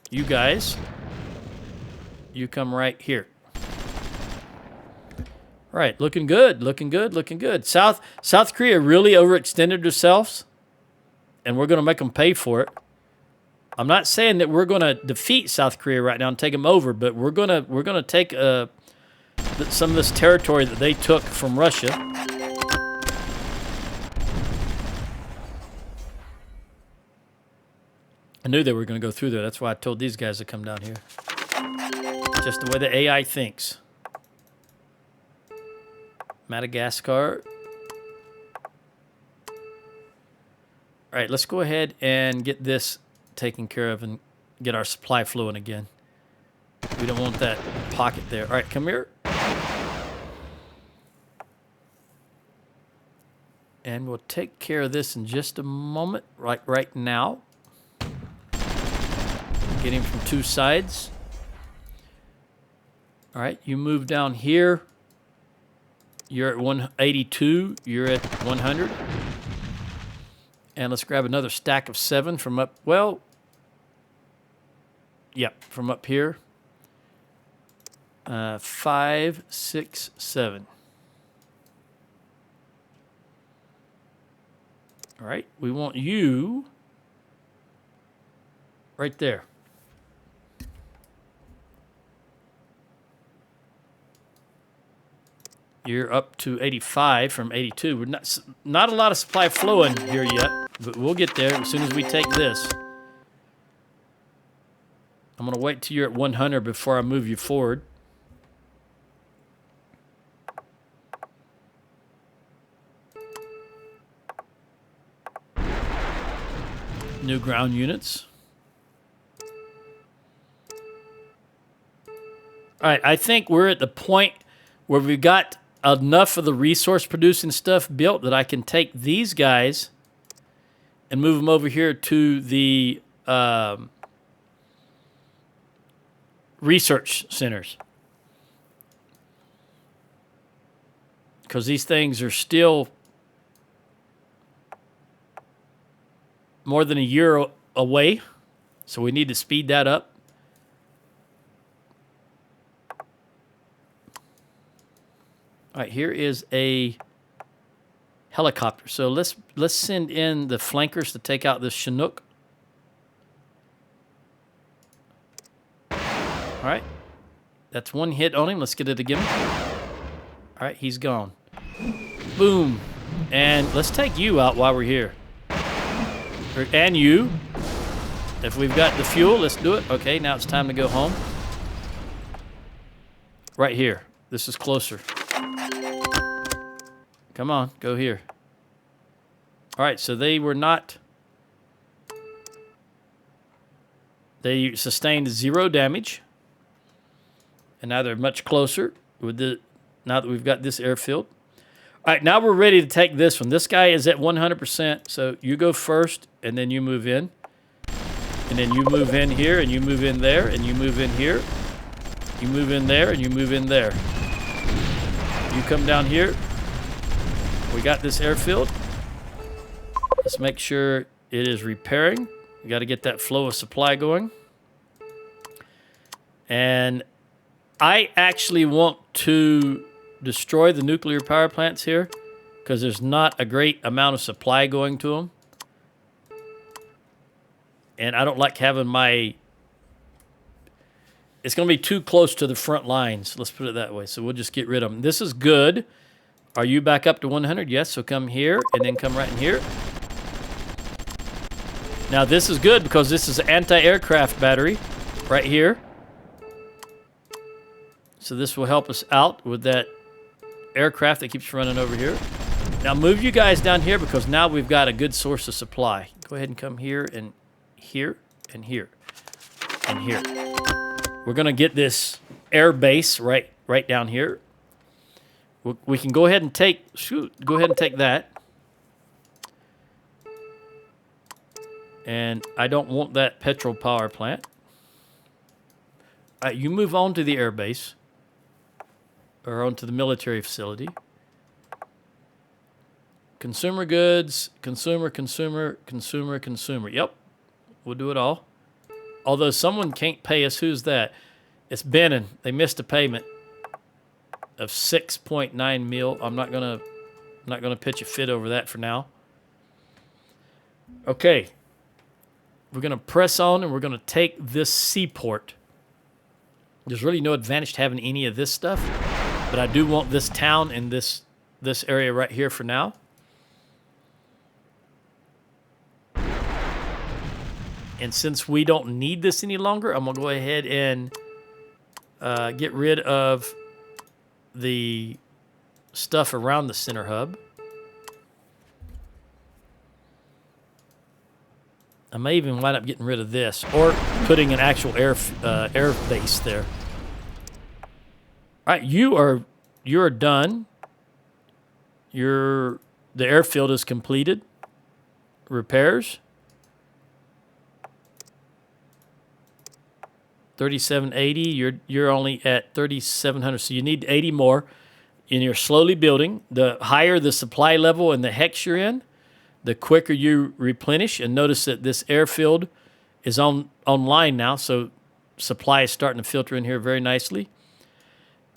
You guys, you come right here. All right, looking good, looking good, looking good. South Korea really overextended themselves, and we're going to make them pay for it. I'm not saying that we're going to defeat South Korea right now and take them over, but we're going to take some of this territory that they took from Russia. I knew they were going to go through there. That's why I told these guys to come down here. Just the way the AI thinks. Madagascar. All right, let's go ahead and get this taken care of and get our supply flowing again. We don't want that pocket there. All right, come here. And we'll take care of this in just a moment, right now. Get him from 2 sides. All right, you move down here. You're at 182. You're at 100. And let's grab another stack of 7 from up, well, yep, from up here. 5, 6, 7. All right, we want you right there. You're up to 85 from 82. We're not a lot of supply flowing here yet, but we'll get there as soon as we take this. I'm going to wait till you're at 100 before I move you forward. New ground units. All right, I think we're at the point where we've got enough of the resource producing stuff built that I can take these guys and move them over here to the research centers. Because these things are still more than a year away, so we need to speed that up. All right, here is a helicopter. So let's send in the flankers to take out this Chinook. All right, that's one hit on him. Let's get it again. All right, he's gone. Boom. And let's take you out while we're here. And you. If we've got the fuel, let's do it. Okay, now it's time to go home. Right here. This is closer. Come on, go here. All right, so they were not... They sustained 0 damage. And now they're much closer with now that we've got this airfield. All right, now we're ready to take this one. This guy is at 100%, so you go first, and then you move in. And then you move in here, and you move in there, and you move in here. You move in there, and you move in there. You come down here. We got this airfield. Let's make sure it is repairing. We got to get that flow of supply going. And I actually want to destroy the nuclear power plants here because there's not a great amount of supply going to them. And I don't like having my... It's going to be too close to the front lines. Let's put it that way. So we'll just get rid of them. This is good. Are you back up to 100? Yes, so come here and then come right in here. Now this is good because this is an anti-aircraft battery right here. So this will help us out with that aircraft that keeps running over here. Now move you guys down here because now we've got a good source of supply. Go ahead and come here and here and here and here. We're going to get this air base right down here. We can go ahead and take that. And I don't want that petrol power plant. All right, you move on to the air base. Or onto the military facility. Consumer goods, consumer. Yep, we'll do it all. Although someone can't pay us. Who's that? It's Benin. They missed a payment of 6.9 mil. I'm not gonna pitch a fit over that for now. Okay, we're gonna press on and we're gonna take this seaport. There's really no advantage to having any of this stuff, but I do want this town and this area right here for now. And since we don't need this any longer, I'm gonna go ahead and get rid of the stuff around the center hub. I may even wind up getting rid of this or putting an actual air base there. All right, you're done. The airfield is completed. Repairs. 3780. You're only at 3700, so you need 80 more. And you're slowly building. The higher the supply level and the hex you're in, the quicker you replenish. And notice that this airfield is online now, so supply is starting to filter in here very nicely.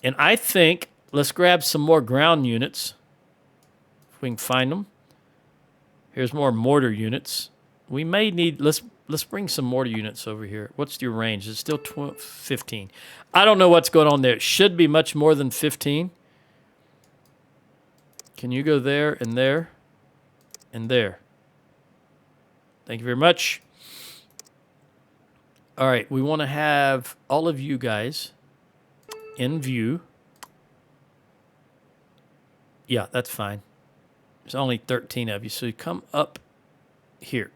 And I think let's grab some more ground units if we can find them. Here's more mortar units. We may need, let's bring some mortar units over here. What's your range? It's still 15. I don't know what's going on there. It should be much more than 15. Can you go there and there and there? Thank you very much. All right, we want to have all of you guys in view. Yeah, that's fine. There's only 13 of you, so you come up here.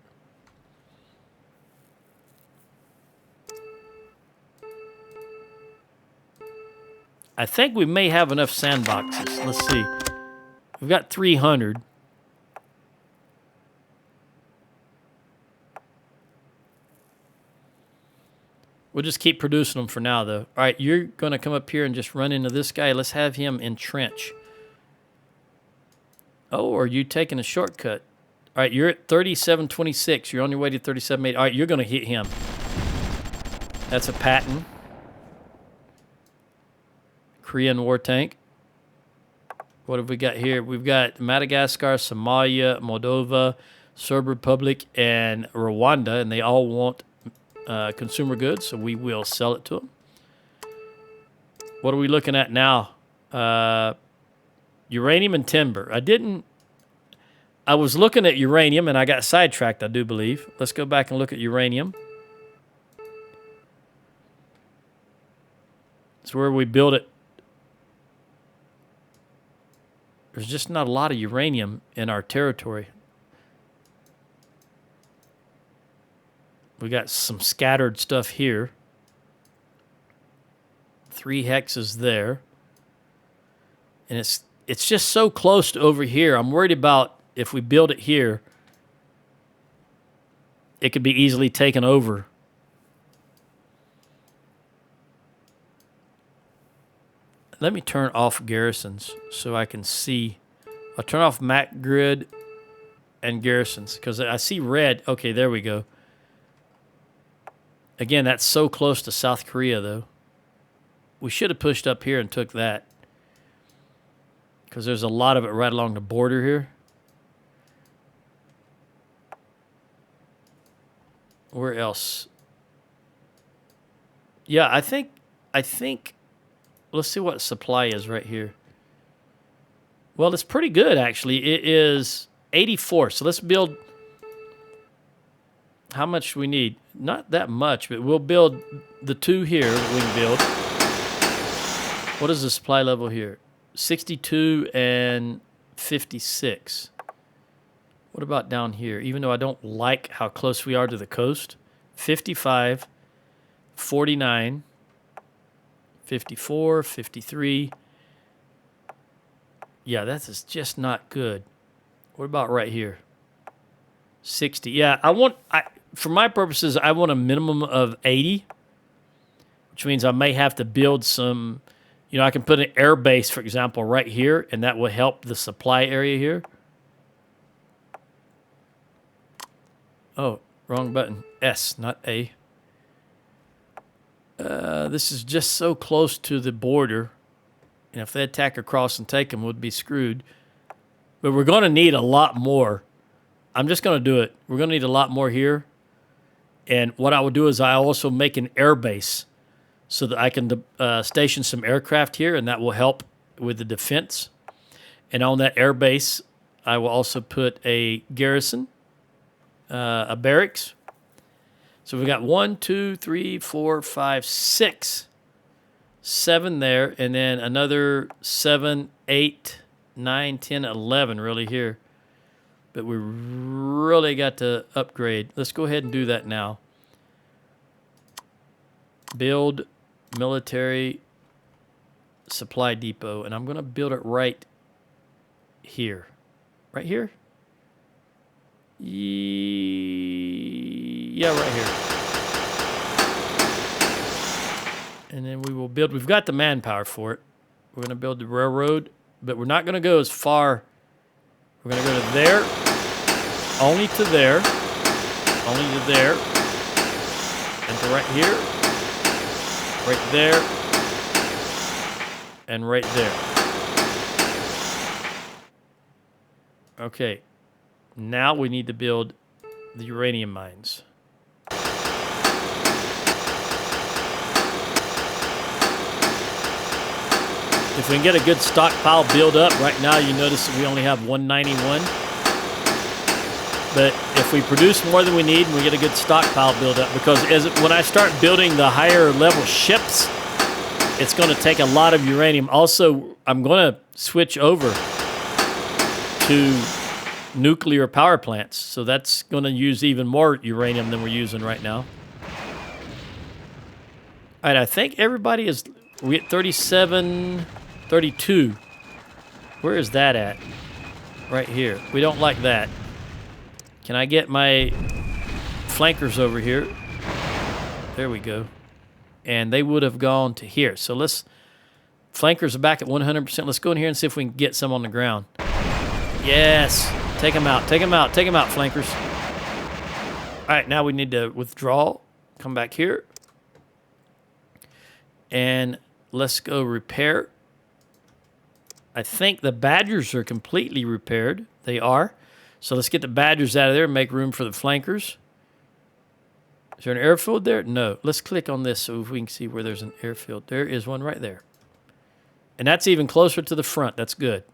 I think we may have enough sandboxes. Let's see. We've got 300. We'll just keep producing them for now, though. All right, you're going to come up here and just run into this guy. Let's have him entrench. Oh, are you taking a shortcut? All right, you're at 3726. You're on your way to 3780. All right, you're going to hit him. That's a Patton. Korean war tank. What have we got here? We've got Madagascar, Somalia, Moldova, Serb Republic, and Rwanda, and they all want consumer goods, so we will sell it to them. What are we looking at now? Uranium and timber. I was looking at uranium, and I got sidetracked, I do believe. Let's go back and look at uranium. It's where we build it. There's just not a lot of uranium in our territory. We got some scattered stuff here. 3 hexes there. And it's just so close to over here. I'm worried about if we build it here, it could be easily taken over. Let me turn off garrisons so I can see. I'll turn off map grid and garrisons because I see red. Okay, there we go. Again, that's so close to South Korea, though. We should have pushed up here and took that because there's a lot of it right along the border here. Where else? Yeah, I think. Let's see what supply is right here. Well, it's pretty good, actually. It is 84. So let's build. How much do we need? Not that much, but we'll build the 2 here that we can build. What is the supply level here? 62 and 56. What about down here? Even though I don't like how close we are to the coast. 55, 49. 54, 53. Yeah, that is just not good. What about right here? 60. Yeah, for my purposes, I want a minimum of 80, which means I may have to build some, I can put an air base, for example, right here, and that will help the supply area here. Oh, wrong button. S, not A. This is just so close to the border. And if they attack across and take them, we'd be screwed. But we're going to need a lot more. I'm just going to do it. We're going to need a lot more here. And what I will do is I also make an air base so that I can station some aircraft here, and that will help with the defense. And on that air base, I will also put a garrison, a barracks. So we got 1, 2, 3, 4, 5, 6, 7 there, and then another 7, 8, 9, 10, 11 really here. But we really got to upgrade. Let's go ahead and do that now. Build military supply depot, and I'm going to build it right here. Right here? Yeah, right here. And then we will build. We've got the manpower for it. We're going to build the railroad, but we're not going to go as far. We're going to go to there, only to there, only to there, and to right here, right there, and right there. Okay, now we need to build the uranium mines. If we can get a good stockpile build up, right now you notice that we only have 191. But if we produce more than we need and we get a good stockpile build up, because when I start building the higher level ships, it's going to take a lot of uranium. Also, I'm going to switch over to nuclear power plants. So that's going to use even more uranium than we're using right now. All right, I think everybody is... We at 37, 32. Where is that at? Right here. We don't like that. Can I get my flankers over here? There we go. And they would have gone to here. So let's... Flankers are back at 100%. Let's go in here and see if we can get some on the ground. Yes. Take them out. Take them out. Take them out, flankers. All right, now we need to withdraw. Come back here. And let's go repair. I think the Badgers are completely repaired. They are. So let's get the Badgers out of there and make room for the flankers. Is there an airfield there? No. Let's click on this so we can see where there's an airfield. There is one right there. And that's even closer to the front. That's good.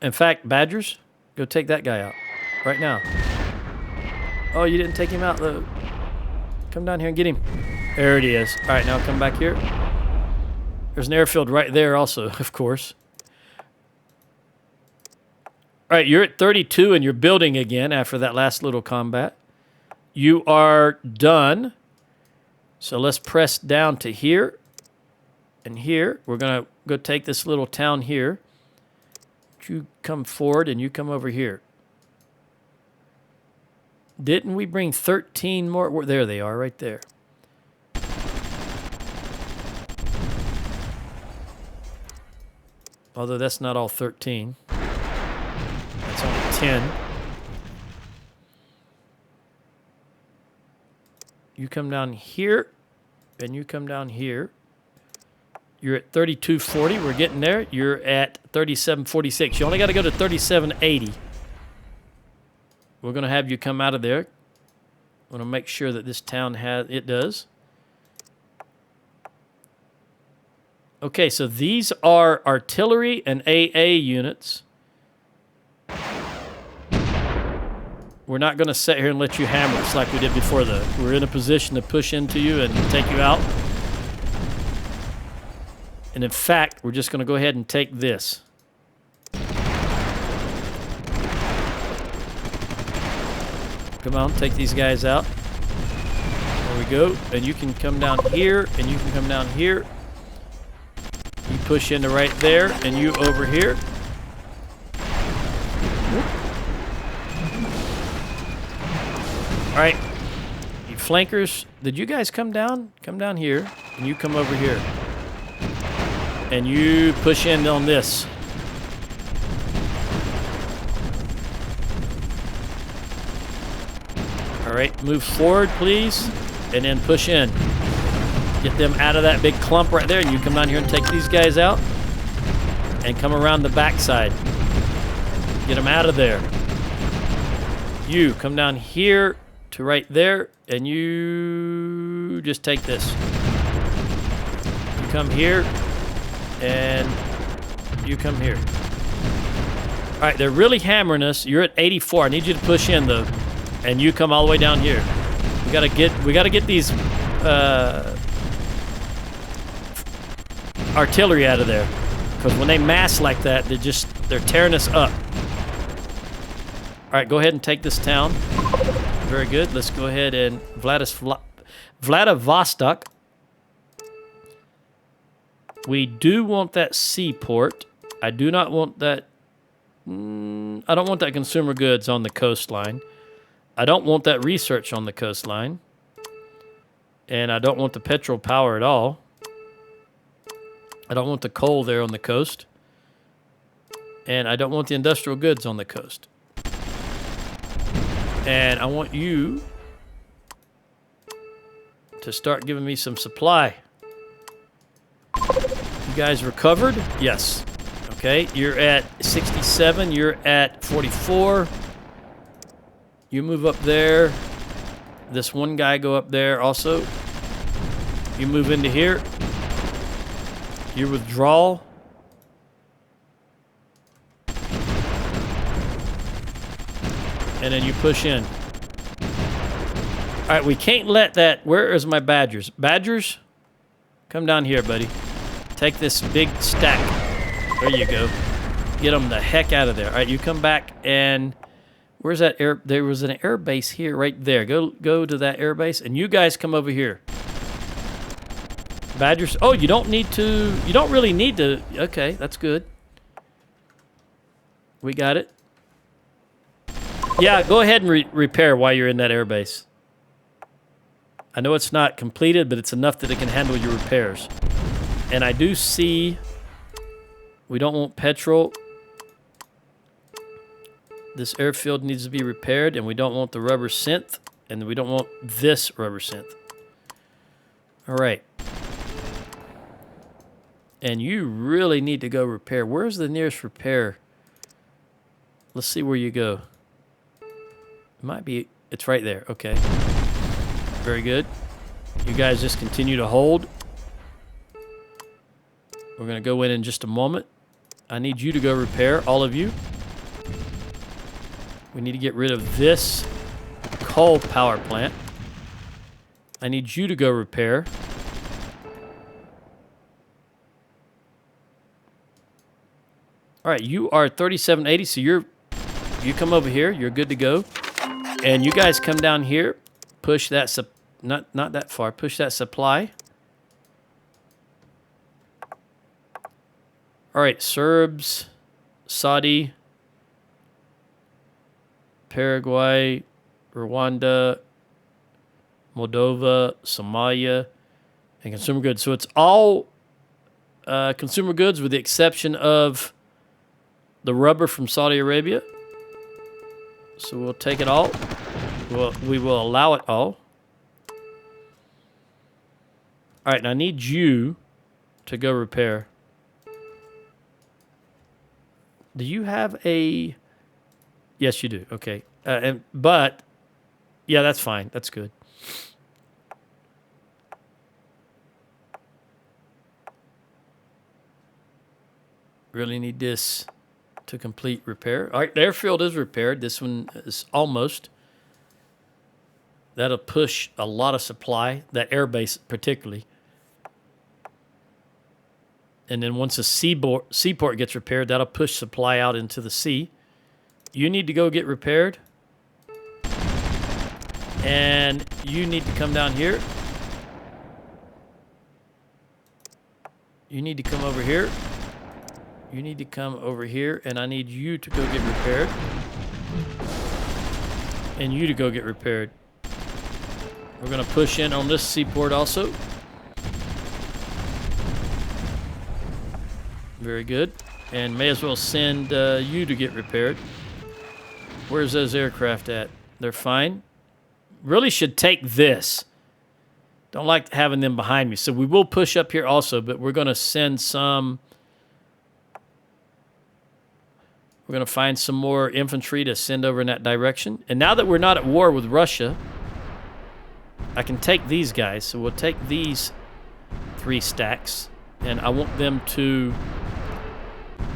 In fact, Badgers, go take that guy out right now. Oh, you didn't take him out, though. Come down here and get him. There it is. All right, now come back here. There's an airfield right there also, of course. All right, you're at 32 and you're building again after that last little combat. You are done. So let's press down to here and here. We're going to go take this little town here. You come forward and you come over here. Didn't we bring 13 more? There they are, right there. Although that's not all 13. That's only 10. You come down here, and you come down here. You're at 3240. We're getting there. You're at 3746. You only got to go to 3780. We're going to have you come out of there. I'm going to make sure that this town it does. Okay, so these are artillery and AA units. We're not going to sit here and let you hammer us like we did before, though. We're in a position to push into you and take you out. And in fact, we're just going to go ahead and take this. Come on, take these guys out. There we go. And you can come down here, and you can come down here. You push into right there, and you over here. All right. You flankers, did you guys come down? Come down here, and you come over here. And you push in on this. All right, move forward, please, and then push in. Get them out of that big clump right there, and you come down here and take these guys out, and come around the backside. Get them out of there. You come down here to right there, and you just take this. You come here, and you come here. All right, they're really hammering us. You're at 84. I need you to push in, though. And you come all the way down here. We gotta get these artillery out of there, because when they mass like that, they're tearing us up. All right, go ahead and take this town. Very good. Let's go ahead and Vladivostok. We do want that seaport. I do not want that. I don't want that consumer goods on the coastline. I don't want that research on the coastline. And I don't want the petrol power at all. I don't want the coal there on the coast. And I don't want the industrial goods on the coast. And I want you to start giving me some supply. You guys recovered? Yes. Okay, you're at 67. You're at 44. You move up there. This one guy go up there also. You move into here. Your withdrawal. And then you push in. All right, we can't let that... Where is my badgers? Badgers? Come down here, buddy. Take this big stack. There you go. Get them the heck out of there. All right, you come back and... Where's that air? There was an air base here, right there. Go to that air base, and you guys come over here. Badgers. Oh, you don't need to. You don't really need to. Okay, that's good. We got it. Yeah, go ahead and repair while you're in that air base. I know it's not completed, but it's enough that it can handle your repairs. And I do see. We don't want petrol. This airfield needs to be repaired, and we don't want the rubber synth, and we don't want this rubber synth. All right. And you really need to go repair. Where's the nearest repair? Let's see where you go. It might be, it's right there. Okay. Very good. You guys just continue to hold. We're going to go in just a moment. I need you to go repair, all of you. We need to get rid of this coal power plant. I need you to go repair. All right, you are 3780, so you come over here. You're good to go. And you guys come down here. Push that, not that far. Push that supply. All right, Serbs, Saudi, Paraguay, Rwanda, Moldova, Somalia, and consumer goods. So it's all consumer goods with the exception of the rubber from Saudi Arabia. So we'll take it all. We will allow it all. All right, and I need you to go repair. Do you have a... Yes, you do. Okay. But, yeah, that's fine. That's good. Really need this to complete repair. All right, the airfield is repaired. This one is almost. That'll push a lot of supply, that airbase particularly. And then once the seaport gets repaired, that'll push supply out into the sea. You need to go get repaired. And you need to come down here. You need to come over here. You need to come over here, and I need you to go get repaired. And you to go get repaired. We're going to push in on this seaport also. Very good. And may as well send you to get repaired. Where's those aircraft at? They're fine. Really should take this. Don't like having them behind me. So we will push up here also, but we're going to send some... We're going to find some more infantry to send over in that direction. And now that we're not at war with Russia, I can take these guys. So we'll take these 3 stacks. And I want them to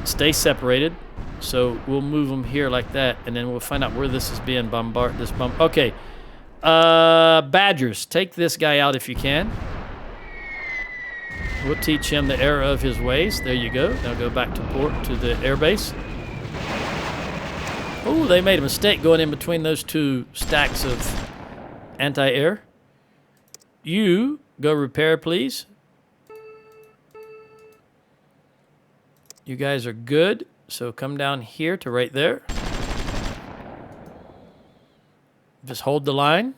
stay separated. So we'll move them here like that, and then we'll find out where this is being bombarded. Okay, Badgers, take this guy out if you can. We'll teach him the error of his ways. There you go. Now go back to port, to the airbase. Oh, they made a mistake going in between those 2 stacks of anti-air. You go repair, please. You guys are good. So come down here to right there. Just hold the line.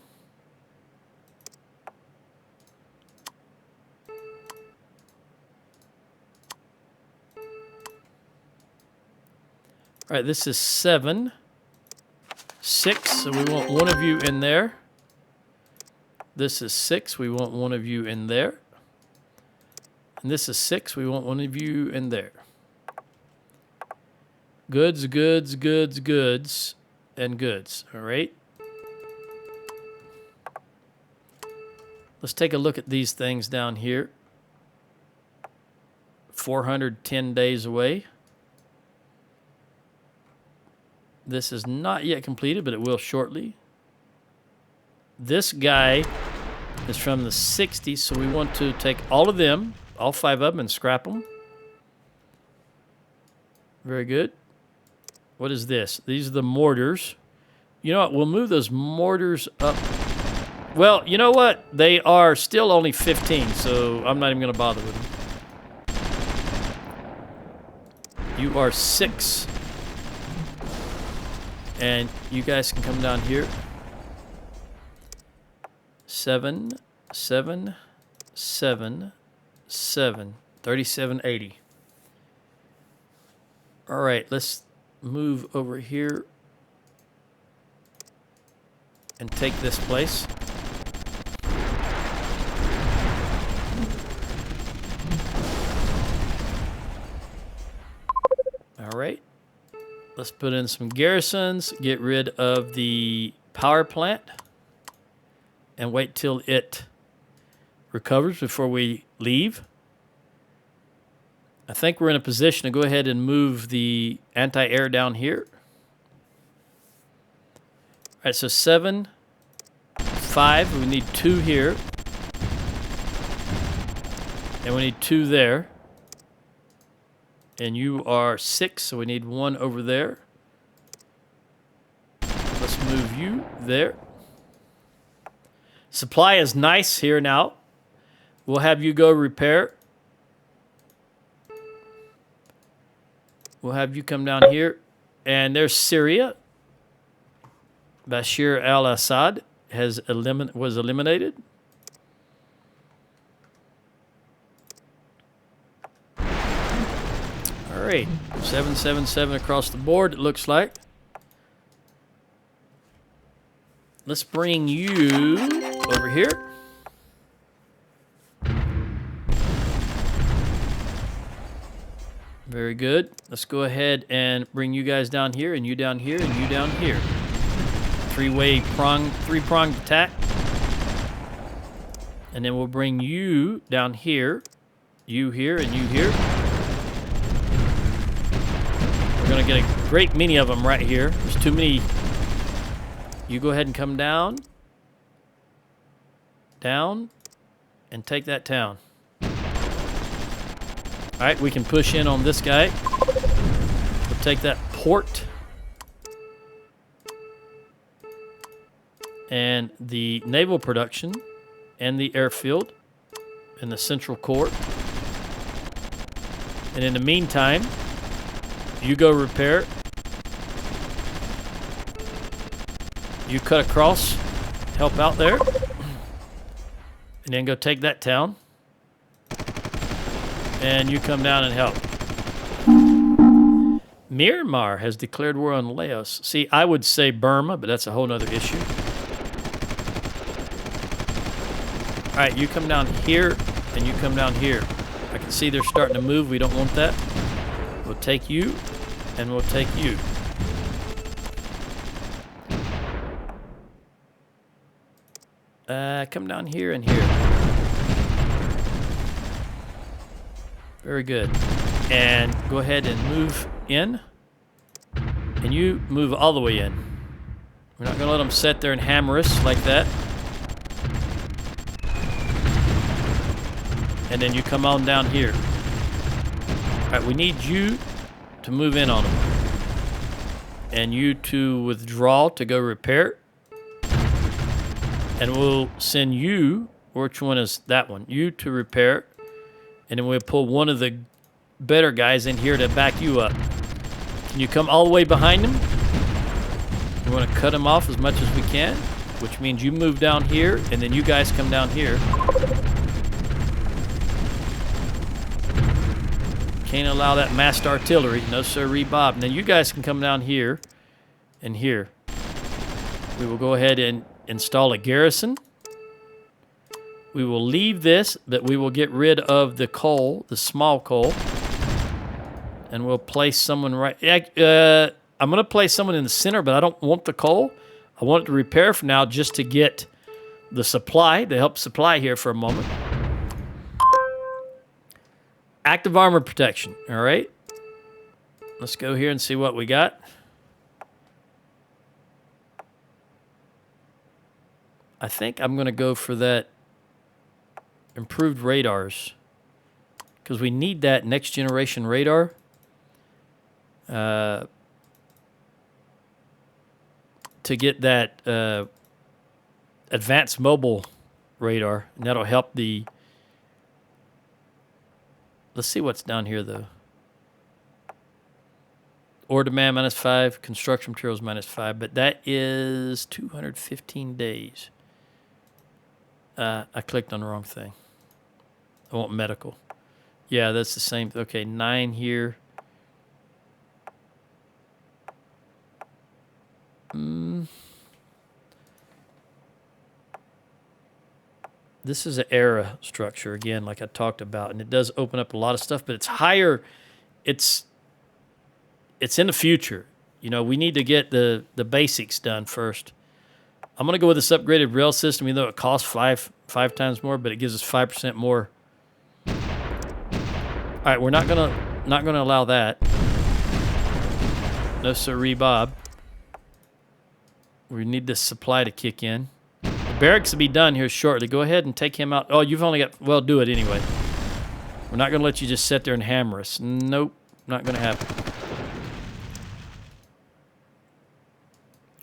All right, this is 7, 6, so we want one of you in there. This is 6, we want one of you in there. And this is 6, we want one of you in there. Goods, goods, goods, goods, and goods, all right? Let's take a look at these things down here. 410 days away. This is not yet completed, but it will shortly. This guy is from the 60s, so we want to take all of them, all 5 of them, and scrap them. Very good. What is this? These are the mortars. You know what? We'll move those mortars up. Well, you know what? They are still only 15, so I'm not even going to bother with them. You are 6. And you guys can come down here. 7, 7, 7, 7. 3780. All right, let's move over here and take this place. All right. Let's put in some garrisons, get rid of the power plant, and wait till it recovers before we leave. I think we're in a position to go ahead and move the anti-air down here. All right, so 7, 5, we need 2 here. And we need 2 there. And you are 6, so we need 1 over there. Let's move you there. Supply is nice here now. We'll have you go repair. We'll have you come down here. And there's Syria. Bashir al-Assad was eliminated. All right, 777 across the board, it looks like. Let's bring you over here. Very good. Let's go ahead and bring you guys down here, and you down here, and you down here. Three-pronged attack. And then we'll bring you down here, you here, and you here. We're going to get a great many of them right here. There's too many. You go ahead and come down. Down. And take that town. All right, we can push in on this guy. We'll take that port. And the naval production. And the airfield. And the central core. And in the meantime, you go repair. You cut across, help out there, and then go take that town. And you come down and help. Myanmar has declared war on Laos. See, I would say Burma, but that's a whole other issue. All right, you come down here, and you come down here. I can see they're starting to move. We don't want that. We'll take you. And we'll take you. Come down here and here. Very good. And go ahead and move in. And you move all the way in. We're not going to let them sit there and hammer us like that. And then you come on down here. All right, we need you to move in on them. And you to withdraw to go repair. And we'll send you, which one is that one? You to repair. And then we'll pull one of the better guys in here to back you up. Can you come all the way behind them? We want to cut them off as much as we can, which means you move down here, and then you guys come down here. Can't allow that massed artillery. No sirree, Bob. Now you guys can come down here and here. We will go ahead and install a garrison. We will leave this, but we will get rid of the coal, the small coal. And we'll place someone right... I'm going to place someone in the center, but I don't want the coal. I want it to repair for now just to get the supply, to help supply here for a moment. Active armor protection, all right? Let's go here and see what we got. I think I'm going to go for that improved radars because we need that next generation radar. To get that advanced mobile radar, and that'll help the... Let's see what's down here, though. Ore demand -5, construction materials -5, but that is 215 days. I clicked on the wrong thing. I want medical. Yeah, that's the same. Okay, 9 here. This is an era structure, again, like I talked about, and it does open up a lot of stuff, but it's higher. It's in the future. You know, we need to get the basics done first. I'm going to go with this upgraded rail system, even though it costs five times more, but it gives us 5% more. All right, we're not gonna allow that. No sirree, Bob. We need this supply to kick in. The barracks will be done here shortly. Go ahead and take him out. Oh, you've only got... Well, do it anyway. We're not going to let you just sit there and hammer us. Nope, not going to happen.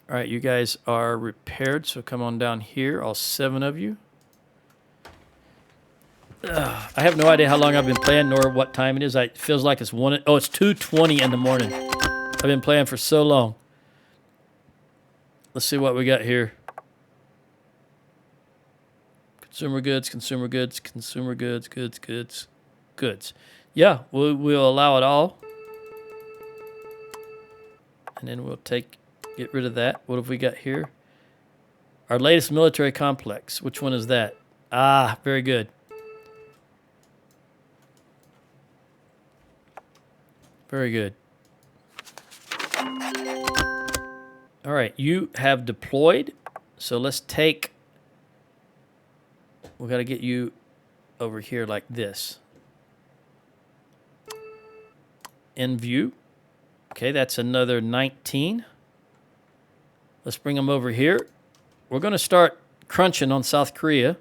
All right, you guys are repaired, so come on down here, all 7 of you. I have no idea how long I've been playing nor what time it is. It feels like it's 2:20 in the morning. I've been playing for so long. Let's see what we got here. Consumer goods, consumer goods, consumer goods, goods. Yeah, we'll allow it all. And then we'll get rid of that. What have we got here? Our latest military complex. Which one is that? Ah, very good. Very good. All right, you have deployed. So let's take... We got to get you over here like this. In view. Okay, that's another 19. Let's bring them over here. We're going to start crunching on South Korea.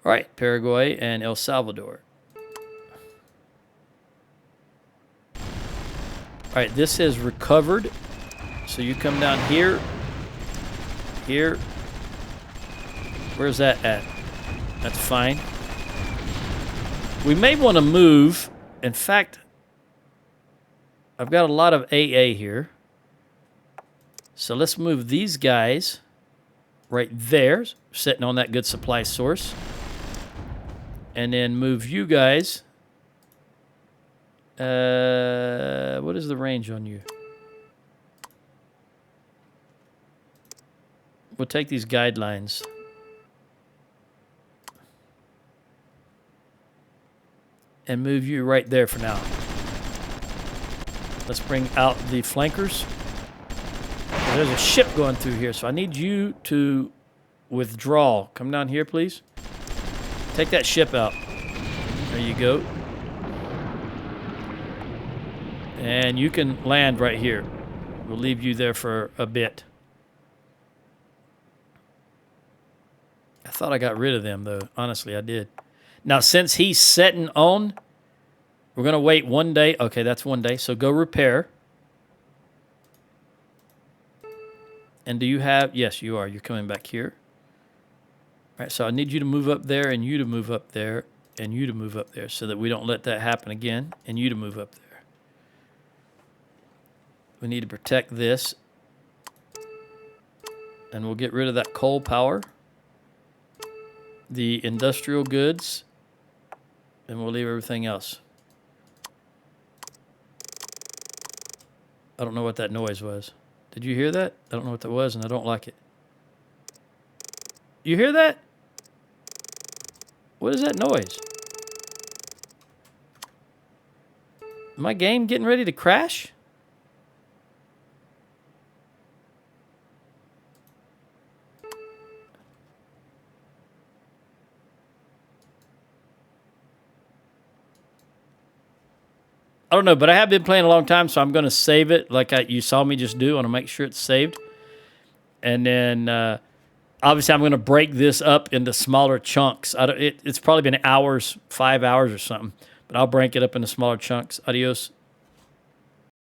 All right, Paraguay and El Salvador. All right, this has recovered. So you come down here. Here. Where's that at? That's fine. We may want to move. In fact, I've got a lot of AA here. So let's move these guys right there, sitting on that good supply source. And then move you guys. What is the range on you? We'll take these guidelines. And move you right there for now. Let's bring out the flankers. There's a ship going through here, so I need you to withdraw. Come down here, please. Take that ship out. There you go. And you can land right here. We'll leave you there for a bit. I thought I got rid of them, though. Honestly, I did. Now, since he's setting on, we're going to wait 1 day. Okay, that's 1 day. So go repair. And do you have... Yes, you are. You're coming back here. All right, so I need you to move up there and you to move up there and you to move up there so that we don't let that happen again, and you to move up there. We need to protect this. And we'll get rid of that coal power. The industrial goods. and we'll leave everything else. I don't know what that noise was. Did you hear that? I don't know what that was, and I don't like it. You hear that? What is that noise? My game getting ready to crash? I don't know, but I have been playing a long time, so I'm going to save it like you saw me just do. I want to make sure it's saved. And then, obviously, I'm going to break this up into smaller chunks. It's probably been hours, 5 hours or something. But I'll break it up into smaller chunks. Adios.